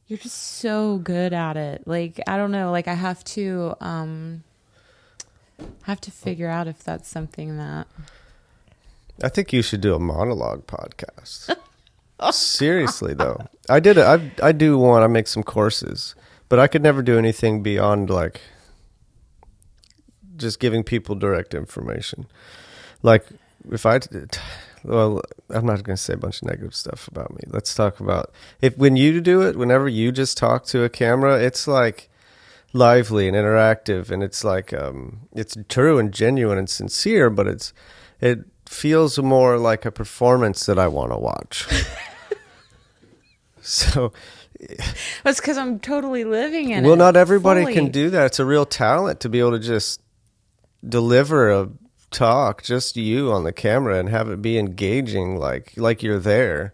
you're just so good at it. Like, I don't know, like I have to figure out if that's something that I think you should do a monologue podcast. Seriously though. I do one. I make some courses, but I could never do anything beyond like just giving people direct information. Like if well, I'm not going to say a bunch of negative stuff about me. Let's talk about when you do it, whenever you just talk to a camera, it's like lively and interactive, and it's like it's true and genuine and sincere, but it feels more like a performance that I want to watch. So that's because I'm totally living in it. Well, not everybody fully. can do that. It's a real talent to be able to just deliver a talk, just you on the camera, and have it be engaging, like you're there.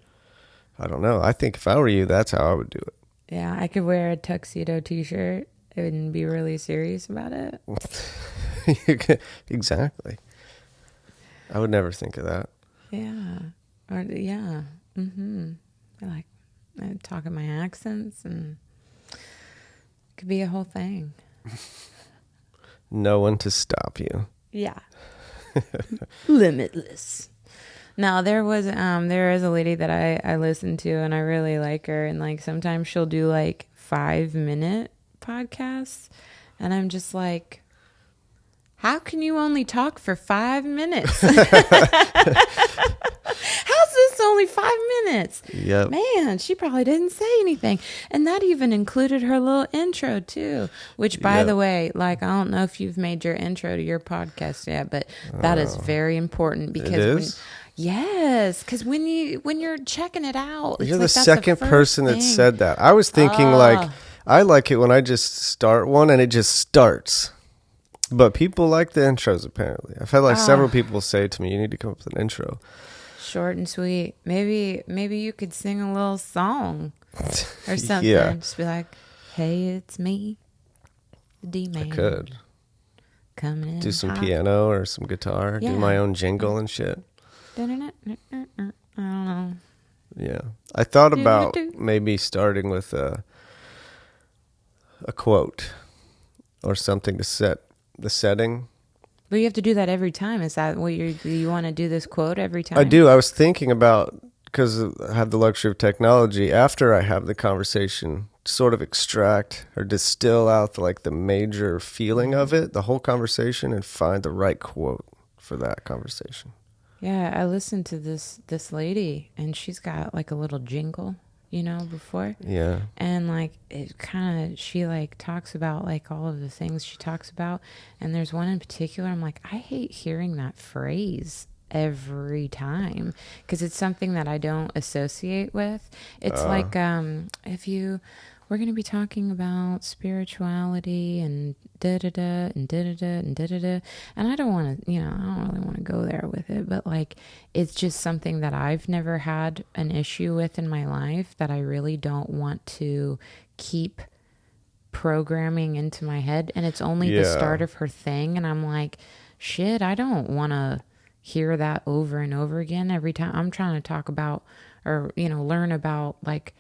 I don't know. I think if I were you, that's how I would do it. Yeah, I could wear a tuxedo t-shirt and be really serious about it. Exactly. I would never think of that. Yeah. I talk in my accents, and it could be a whole thing. No one to stop you. Yeah. Limitless. Now there is a lady that I listen to, and I really like her, and like sometimes she'll do like 5-minute podcasts, and I'm just like, how can you only talk for 5 minutes? How's this only 5 minutes? Yep. Man, she probably didn't say anything. And that even included her little intro too, which by the way, like, I don't know if you've made your intro to your podcast yet, but that is very important because yes, because when you're checking it out, you're the second person that said that. I was thinking like, I like it when I just start one and it just starts. But people like the intros, apparently. I've had like several people say to me, you need to come up with an intro. Short and sweet. Maybe you could sing a little song or something. Yeah. Just be like, hey, it's me, the D-Man. I could. Coming in do some hot. piano or some guitar. Yeah. Do my own jingle and shit. I don't know. Yeah. I thought about maybe starting with a quote or something to set the setting. But you have to do that every time. Is that what you want to do this quote every time? I do. I was thinking about, because I have the luxury of technology, after I have the conversation, sort of extract or distill out the major feeling of it, the whole conversation, and find the right quote for that conversation. Yeah, I listened to this lady, and she's got like a little jingle, before. Yeah. And like it kind of, she like talks about like all of the things she talks about, and there's one in particular I'm like, I hate hearing that phrase every time because it's something that I don't associate with. It's like we're going to be talking about spirituality and da-da-da and da-da-da and da-da-da. And I don't want to, I don't really want to go there with it. But, like, it's just something that I've never had an issue with in my life that I really don't want to keep programming into my head. And it's only the start of her thing. And I'm like, shit, I don't want to hear that over and over again every time. I'm trying to talk about or, learn about, like,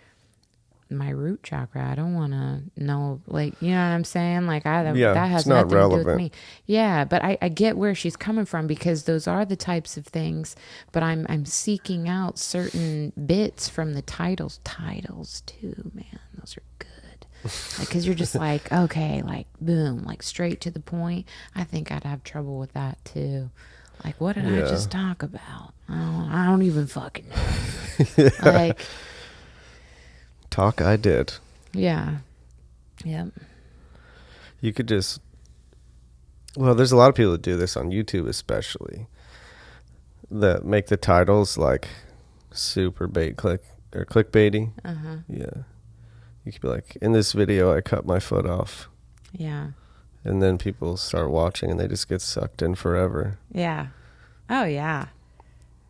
my root chakra. I don't want to know, like, you know what I'm saying? Like, that has nothing to do with me. Yeah, but I get where she's coming from because those are the types of things. But I'm seeking out certain bits from the titles too, man. Those are good because you're just like, okay, like boom, like straight to the point. I think I'd have trouble with that too. Like, what did I just talk about? I don't even fucking know. Like. Talk I did. Yeah. Yep. You could just... Well, there's a lot of people that do this on YouTube especially. that make the titles like super clickbaity. Uh-huh. Yeah. You could be like, in this video, I cut my foot off. Yeah. And then people start watching and they just get sucked in forever. Yeah. Oh, yeah.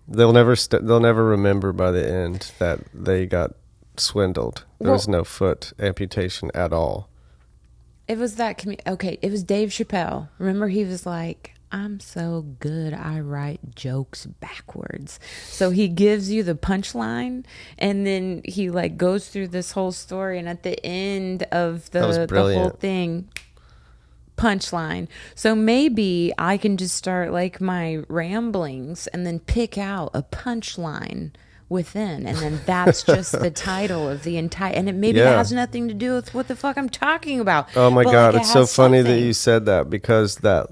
They'll never remember by the end that they got swindled. There was no foot amputation at all. It was that okay, it was Dave Chappelle. Remember, he was like, I'm so good I write jokes backwards. So he gives you the punchline and then he like goes through this whole story, and at the end of the whole thing, punchline. So maybe I can just start like my ramblings and then pick out a punchline within, and then that's just the title of the entire, and it has nothing to do with what the fuck I'm talking about. Oh my God, like, it's so funny that you said that, because there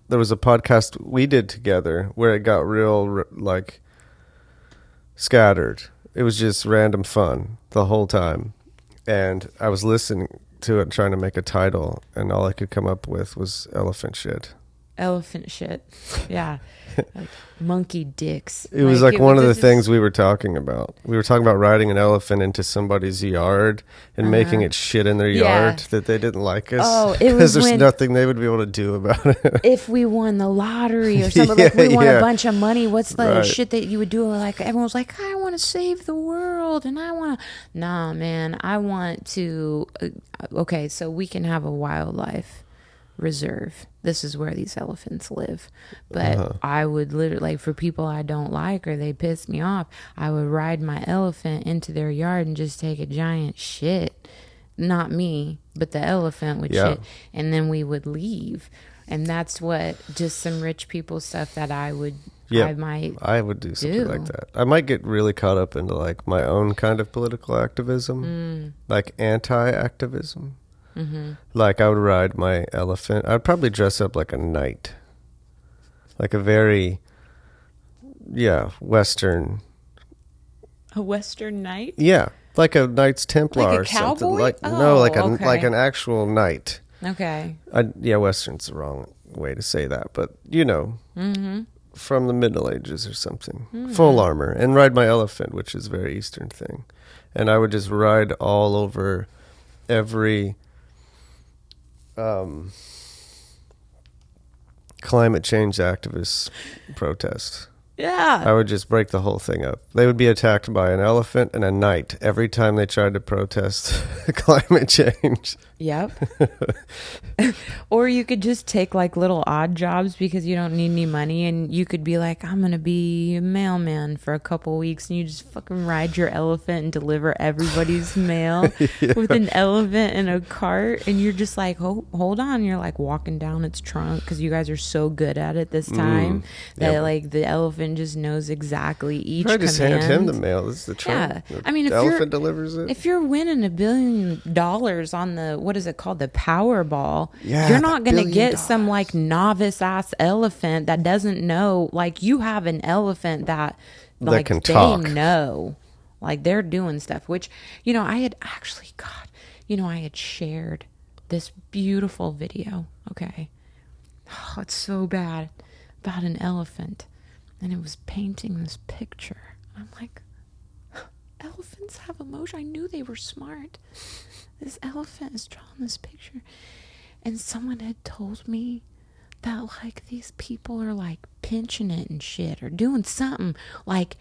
was a podcast we did together where it got real like scattered. It was just random fun the whole time, and I was listening to it trying to make a title, and all I could come up with was elephant shit. Yeah. Like monkey dicks. It was like one of the things we were talking about. We were talking about riding an elephant into somebody's yard and making it shit in their yard that they didn't like us. Oh, because there's nothing they would be able to do about it. If we won the lottery or something, like we won a bunch of money, what's the shit that you would do? Like everyone was like, I want to save the world, and I want to. Nah, man, I want to. Okay, so we can have a wildlife reserve. This is where these elephants live. But I would literally, like, for people I don't like or they piss me off, I would ride my elephant into their yard and just take a giant shit. Not me, but the elephant would shit. And then we would leave. And that's what just some rich people stuff that I would I would do something like that. I might get really caught up into like my own kind of political activism, like anti-activism. Mm-hmm. Like I would ride my elephant. I'd probably dress up like a knight, like a very, Western. A Western knight? Yeah, like a Knights Templar like a or cowboy? Something. Like like an actual knight. Okay. Western's the wrong way to say that, but from the Middle Ages or something, full armor, and ride my elephant, which is a very Eastern thing, and I would just ride all over every climate change activist protest. Yeah. I would just break the whole thing up. They would be attacked by an elephant and a knight every time they tried to protest climate change. Yep. Or you could just take like little odd jobs because you don't need any money, and you could be like, I'm going to be a mailman for a couple weeks, and you just fucking ride your elephant and deliver everybody's mail with an elephant in a cart, and you're just like, hold on. You're like walking down its trunk because you guys are so good at it this time that like the elephant just knows exactly each command. Just hand him the mail. This is the trunk. Yeah. I mean, if the elephant delivers it. If you're winning $1 billion on the, what is it called, the Powerball, you're not going to get some like novice ass elephant that doesn't know. Like, you have an elephant that like can talk. They know, like they're doing stuff. Which, I had actually, I had shared this beautiful video. Okay, it's so bad, about an elephant, and it was painting this picture. I'm like, elephants have emotion. I knew they were smart. This elephant is drawing this picture, and someone had told me that like these people are like pinching it and shit, or doing something like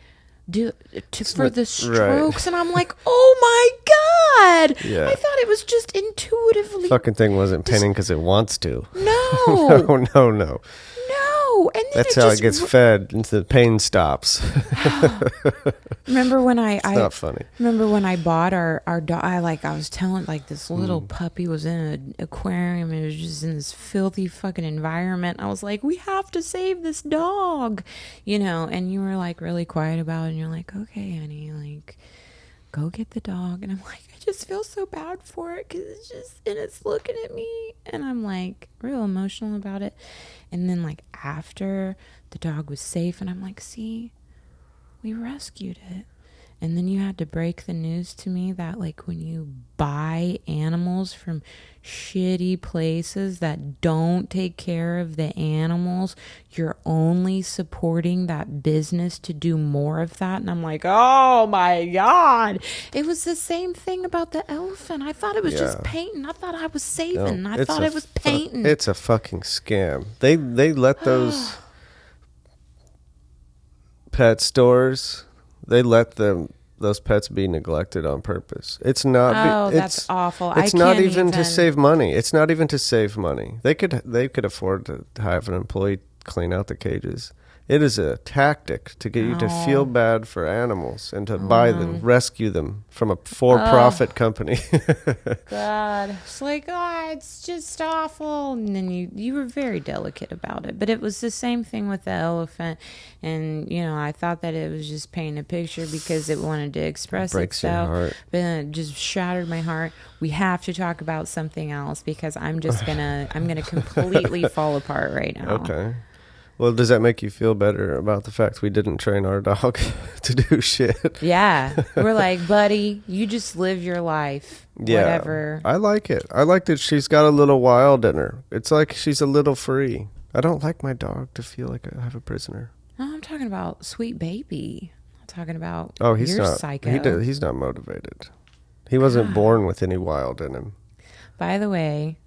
for the strokes, and I'm like, oh my God! Yeah. I thought it was just intuitively. Fucking thing wasn't pinning because it wants to. No. No. And then that's how it gets fed until the pain stops. Remember when it's not funny. Remember when I bought our dog? I was telling, like, this little puppy was in an aquarium and it was just in this filthy fucking environment. I was like, we have to save this dog, and you were like really quiet about it, and you're like, okay, honey, like, go get the dog. And I'm like, I just feel so bad for it because it's looking at me, and I'm like real emotional about it. And then like after the dog was safe, and I'm like, see, we rescued it. And then you had to break the news to me that, like, when you buy animals from shitty places that don't take care of the animals, you're only supporting that business to do more of that. And I'm like, oh my God. It was the same thing about the elephant. I thought it was just painting. I thought I was saving. No, I thought it was painting. It's a fucking scam. They let those pet stores, they let those pets be neglected on purpose. It's not. That's awful. It's not even to save money. It's not even to save money. They could afford to have an employee clean out the cages. It is a tactic to get you to feel bad for animals and to buy them, rescue them from a for-profit company. God, it's like, it's just awful. And then you were very delicate about it. But it was the same thing with the elephant. And, I thought that it was just painting a picture because it wanted to express Breaks itself. your heart. But then it just shattered my heart. We have to talk about something else because I'm gonna completely fall apart right now. Okay. Well, does that make you feel better about the fact we didn't train our dog to do shit? Yeah. We're like, buddy, you just live your life. Yeah. Whatever. I like it. I like that she's got a little wild in her. It's like she's a little free. I don't like my dog to feel like I have a prisoner. No, I'm talking about sweet baby. I'm talking about he's your not, psycho. He's not motivated. He wasn't born with any wild in him. By the way,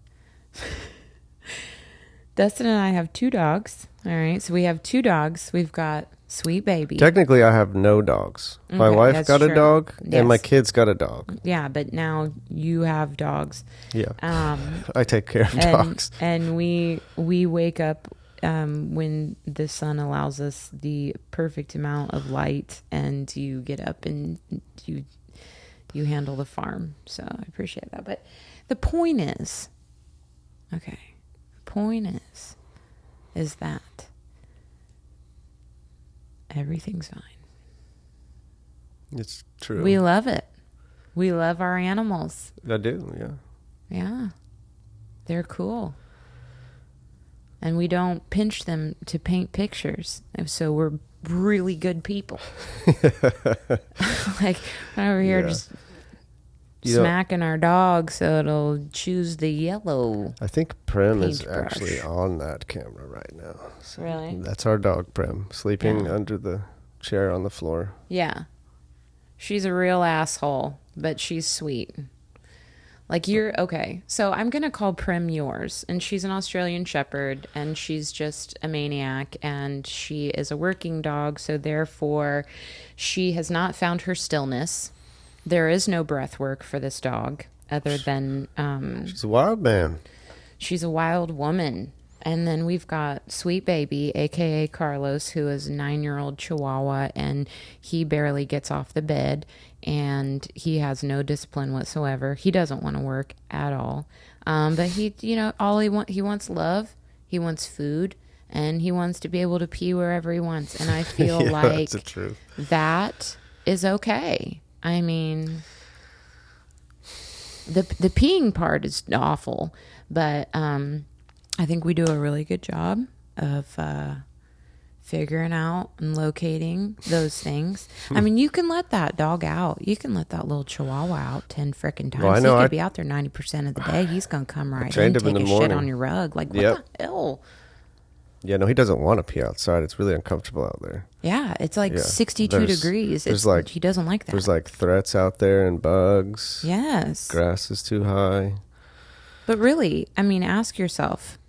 Dustin and I have 2 dogs. All right. So we have 2 dogs. We've got sweet baby. Technically, I have no dogs. Okay, my wife got a dog, and my kids got a dog. Yeah, but now you have dogs. Yeah. I take care of dogs. And we wake up when the sun allows us the perfect amount of light, and you get up and you handle the farm. So I appreciate that. But the point is, is that everything's fine. It's true. We love it. We love our animals. I do, yeah. Yeah. They're cool. And we don't pinch them to paint pictures. So we're really good people. Like, over here just smacking our dog so it'll choose the yellow. I think Prem is actually on that camera right now. So really? That's our dog, Prem, sleeping under the chair on the floor. Yeah. She's a real asshole, but she's sweet. Like, so I'm going to call Prim yours, and she's an Australian Shepherd, and she's just a maniac, and she is a working dog, so therefore she has not found her stillness. There is no breath work for this dog other than... she's a wild man. She's a wild woman. And then we've got Sweet Baby, a.k.a. Carlos, who is a 9-year-old Chihuahua, and he barely gets off the bed, and he has no discipline whatsoever. He doesn't want to work at all. But he wants love, he wants food, and he wants to be able to pee wherever he wants. And I feel like that's the truth. That is okay. I mean, the peeing part is awful, but I think we do a really good job of figuring out and locating those things. I mean, you can let that dog out. You can let that little Chihuahua out 10 frickin' times. Well, I know he could be out there 90% of the day. He's going to come right in, him take in a the shit morning. on your rug. Like, what the hell? Yeah, no, he doesn't want to pee outside. It's really uncomfortable out there. Yeah, it's like 62 degrees. He doesn't like that. There's like threats out there and bugs. Yes. Grass is too high. But really, I mean, ask yourself,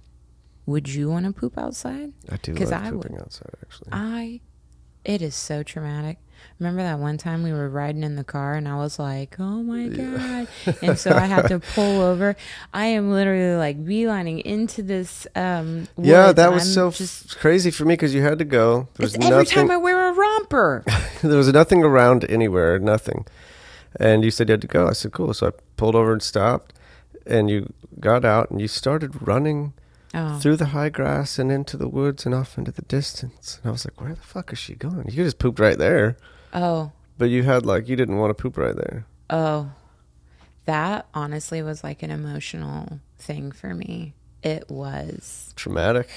would you want to poop outside? I do love pooping outside, actually. It is so traumatic. Remember that one time we were riding in the car and I was like, oh my God. And so I had to pull over. I am literally like beelining into this woods. Yeah, that was crazy for me because you had to go. Every time I wear a romper. There was nothing around anywhere, nothing. And you said you had to go. I said, cool. So I pulled over and stopped. And you got out and you started running through the high grass and into the woods and off into the distance. And I was like, where the fuck is she going? You could just pooped right there. Oh. But you didn't want to poop right there. Oh. That honestly was like an emotional thing for me. It was. Traumatic.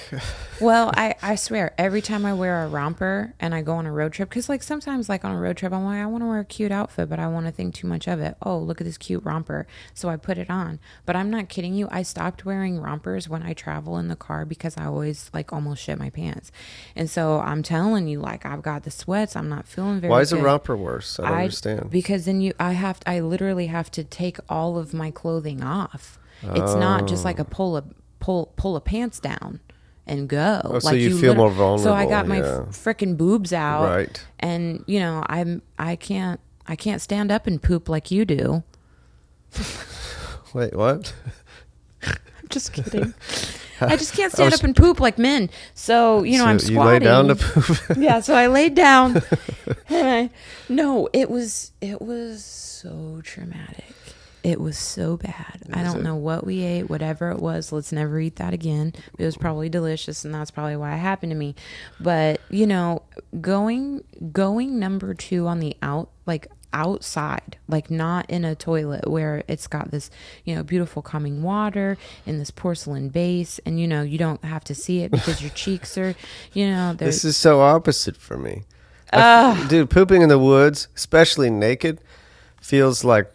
Well, I swear, every time I wear a romper and I go on a road trip, because like sometimes like on a road trip, I'm like, I want to wear a cute outfit, but I want to think too much of it. Oh, look at this cute romper. So I put it on. But I'm not kidding you. I stopped wearing rompers when I travel in the car because I always like almost shit my pants. And so I'm telling you, like, I've got the sweats. I'm not feeling very Why is a good. romper worse? I don't understand. Because then I literally have to take all of my clothing off. It's not just like a pull a pants down and go. Oh, so you feel more vulnerable. So I got my freaking boobs out, right? And you know, I can't stand up and poop like you do. Wait, what? I'm just kidding. I just can't stand up and poop like men. So you know, I'm squatting. You lay down to poop. Yeah, so I laid down. No, it was so traumatic. It was so bad. I don't know what we ate, whatever it was. Let's never eat that again. It was probably delicious, and that's probably why it happened to me. But, you know, going number 2 on the outside, like not in a toilet where it's got this, you know, beautiful calming water in this porcelain base, and, you know, you don't have to see it because your cheeks are, you know. This is so opposite for me. Dude, pooping in the woods, especially naked, feels like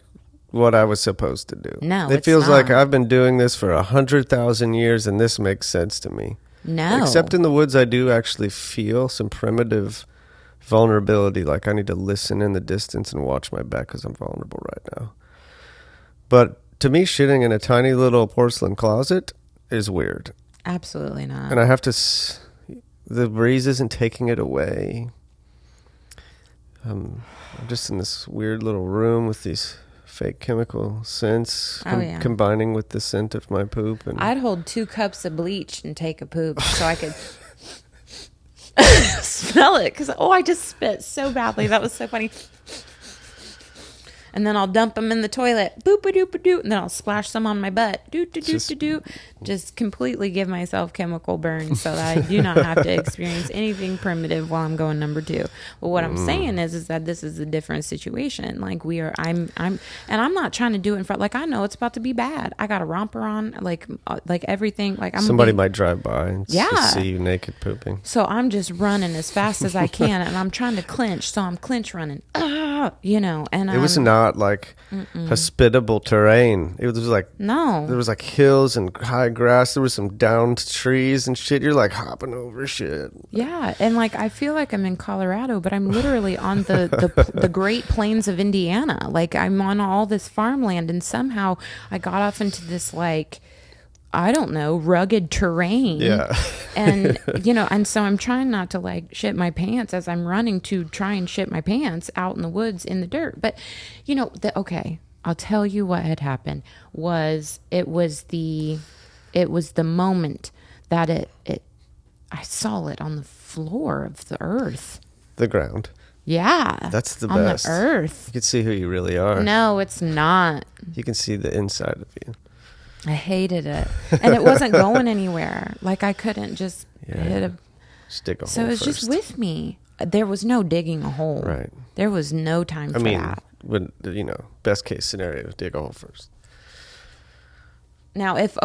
what I was supposed to do. No, it feels like I've been doing this for 100,000 years, and this makes sense to me. No, except in the woods, I do actually feel some primitive vulnerability. Like I need to listen in the distance and watch my back because I'm vulnerable right now. But to me, shitting in a tiny little porcelain closet is weird. Absolutely not. And I have to. The breeze isn't taking it away. I'm just in this weird little room with these fake chemical scents combining with the scent of my poop. And I'd hold 2 cups of bleach and take a poop so I could smell it, because I just spit so badly. That was so funny. And then I'll dump them in the toilet, boop-a-doop-a-doo, and then I'll splash some on my butt, do-do-do-do-do. Just completely give myself chemical burns so that I do not have to experience anything primitive while I'm going number 2. But what I'm saying is that this is a different situation. Like and I'm not trying to do it in front. Like I know it's about to be bad. I got a romper on, like everything. Like somebody might drive by and see you naked pooping. So I'm just running as fast as I can, and I'm trying to clinch. So I'm clinch running. You know, and it was not like hospitable terrain. It was like there was like hills and high grass. There was some downed trees and shit. You're like hopping over shit. Yeah, and like I feel like I'm in Colorado, but I'm literally on the Great Plains of Indiana. Like I'm on all this farmland, and somehow I got off into this like, I don't know, rugged terrain. Yeah. And, you know, and so I'm trying not to like shit my pants as I'm running to try and shit my pants out in the woods in the dirt. But, you know, I'll tell you what had happened it was the moment that I saw it on the floor of the earth. The ground. Yeah. That's the on best. On the earth. You can see who you really are. No, it's not. You can see the inside of you. I hated it. And it wasn't going anywhere. Like I couldn't just stick a hole. So it was just with me. There was no digging a hole. Right. There was no time for that. When, you know, best case scenario, dig a hole first. Now, if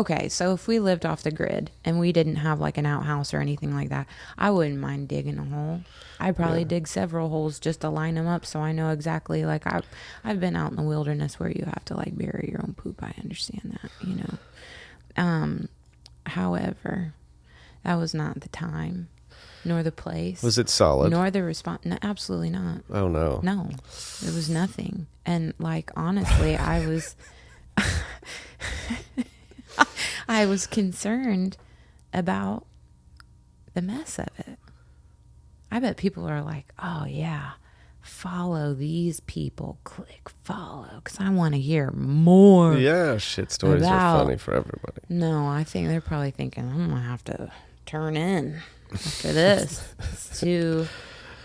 we lived off the grid and we didn't have like an outhouse or anything like that, I wouldn't mind digging a hole. I'd probably dig several holes just to line them up so I know exactly. Like I've been out in the wilderness where you have to like bury your own poop. I understand that, you know. However, that was not the time, nor the place. Was it solid? Nor the response. No, absolutely not. Oh no. No, there was nothing. And like honestly, I was concerned about the mess of it. I bet people are like, oh yeah, follow these people, click follow, because I want to hear more. Yeah, shit stories are funny for everybody. No, I think they're probably thinking, I'm going to have to turn in after this.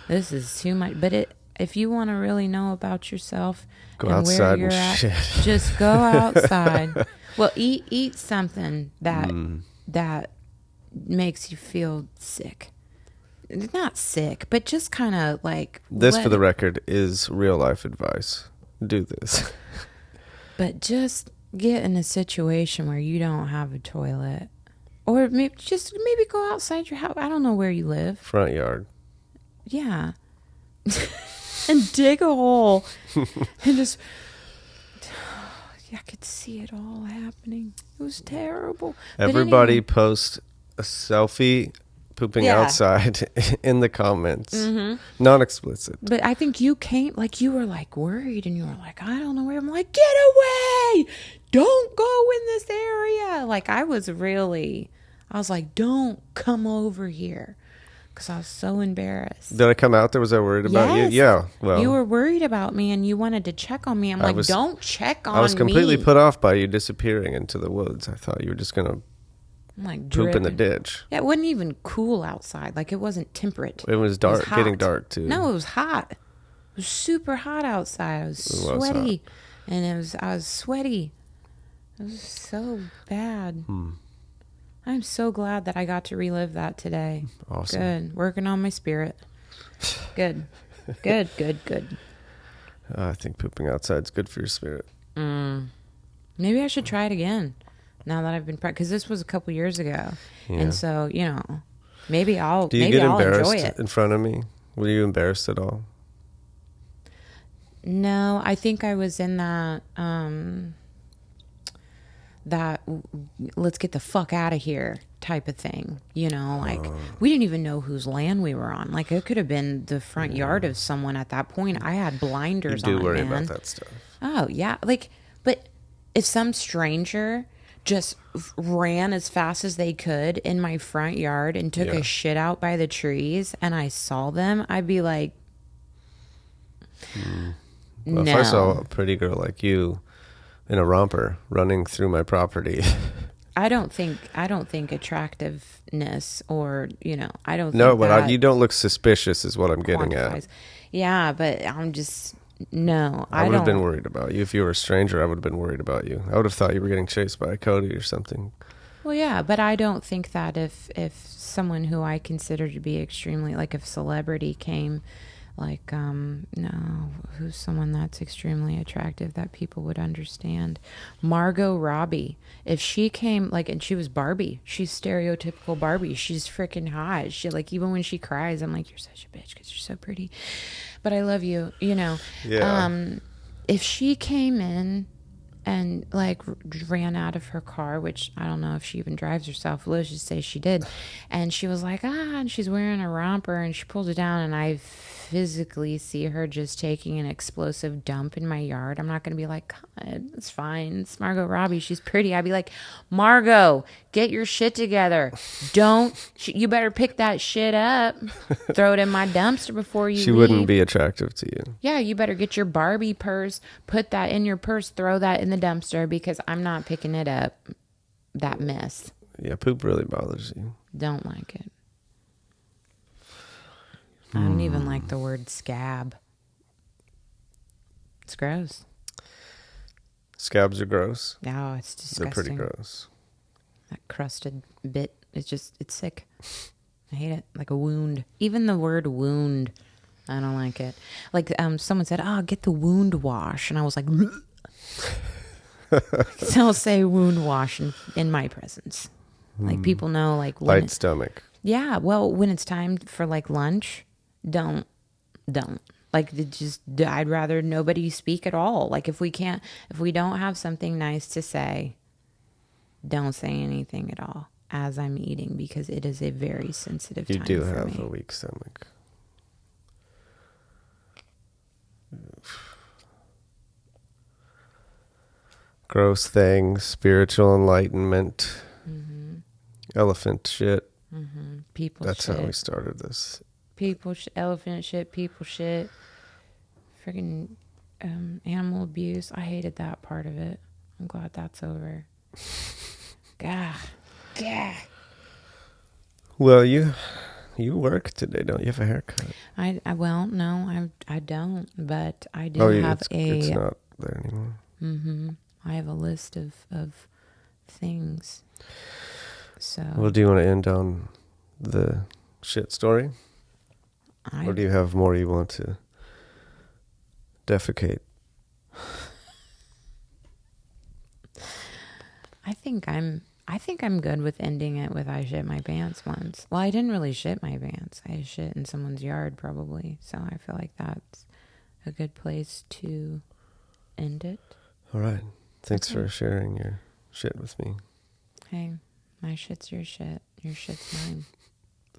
This is too much. But if you want to really know about yourself go and outside where you're and at, shit. just go outside. Well, eat something that makes you feel sick. Not sick, but just kind of like... This, for the record, is real life advice. Do this. But just get in a situation where you don't have a toilet Or maybe go outside your house. I don't know where you live. Front yard. Yeah. And dig a hole. And just... I could see it all happening. It was terrible. Everybody post a selfie pooping outside in the comments. Non-explicit. But I think you came, like, you were, like, worried, and you were like, I don't know where. I'm like, get away! Don't go in this area! Like, I was like, don't come over here. Because I was so embarrassed. Did I come out there? Was I worried about you? Yeah. Well, you were worried about me, and you wanted to check on me. I'm like, don't check on me. I was completely put off by you disappearing into the woods. I thought you were just going to poop in the ditch. Yeah, it wasn't even cool outside. Like, it wasn't temperate. It was dark, getting dark, too. No, it was hot. It was super hot outside. I was sweaty. And I was sweaty. It was so bad. I'm so glad that I got to relive that today. Awesome. Good. Working on my spirit. Good. Good. I think pooping outside's good for your spirit. Maybe I should try it again now that I've been because this was a couple years ago. Yeah. And so, maybe I'll Do you get embarrassed enjoy it. In front of me? Were you embarrassed at all? No, I think I was in that let's get the fuck out of here type of thing. We didn't even know whose land we were on. Like, it could have been the front yard of someone at that point. I had blinders on. You do worry about that stuff. Oh, yeah. Like, but if some stranger just ran as fast as they could in my front yard and took a shit out by the trees and I saw them, I'd be like, Well, no. If I saw a pretty girl like you in a romper running through my property. I don't think attractiveness or, I don't think No, but you don't look suspicious is what I'm getting quantifies. at. Yeah, but I'm just, no. I would have been worried about you. If you were a stranger, I would have been worried about you. I would have thought you were getting chased by a Cody or something. Well, yeah, but I don't think that if someone who I consider to be extremely, like if a celebrity came, like, no, who's someone that's extremely attractive that people would understand? Margot Robbie. If she came, like, and she was Barbie. She's stereotypical Barbie. She's freaking hot. She, like, even when she cries, I'm like, you're such a bitch because you're so pretty. But I love you, Yeah. If she came in and, like, ran out of her car, which I don't know if she even drives herself. Let's just say she did. And she was like, and she's wearing a romper, and she pulls it down, and I physically see her just taking an explosive dump in my yard. I'm not going to be like, God, it's fine. It's Margot Robbie. She's pretty. I'd be like, Margot, get your shit together. You better pick that shit up. Throw it in my dumpster before you leave. She wouldn't be attractive to you. Yeah, you better get your Barbie purse, put that in your purse, throw that in the dumpster because I'm not picking it up. That mess. Yeah, poop really bothers you. Don't like it. I don't even like the word scab. It's gross. Scabs are gross. Oh, it's disgusting. They're pretty gross. That crusted bit, it's sick. I hate it. Like a wound. Even the word wound, I don't like it. Like someone said, get the wound wash. And I was like, so I'll say wound wash in my presence. Like people know, like light stomach. Yeah, well, when it's time for like lunch, don't. Like, I'd rather nobody speak at all. Like, if we don't have something nice to say, don't say anything at all as I'm eating because it is a very sensitive time for me. You do have a weak stomach. Gross things, spiritual enlightenment, elephant shit. People That's shit. How we started this. Elephant shit, people shit, freaking animal abuse. I hated that part of it. I'm glad that's over. Gah. Well, you work today, don't you? Have a haircut. No, I don't, but I do have it's not there anymore. I have a list of things. So. Well, do you want to end on the shit story? Or do you have more you want to defecate? I think I'm I think I'm good with ending it with I shit my pants once. Well, I didn't really shit my pants. I shit in someone's yard probably. So I feel like that's a good place to end it. All right. Thanks Okay. for sharing your shit with me. Hey, my shit's your shit. Your shit's mine.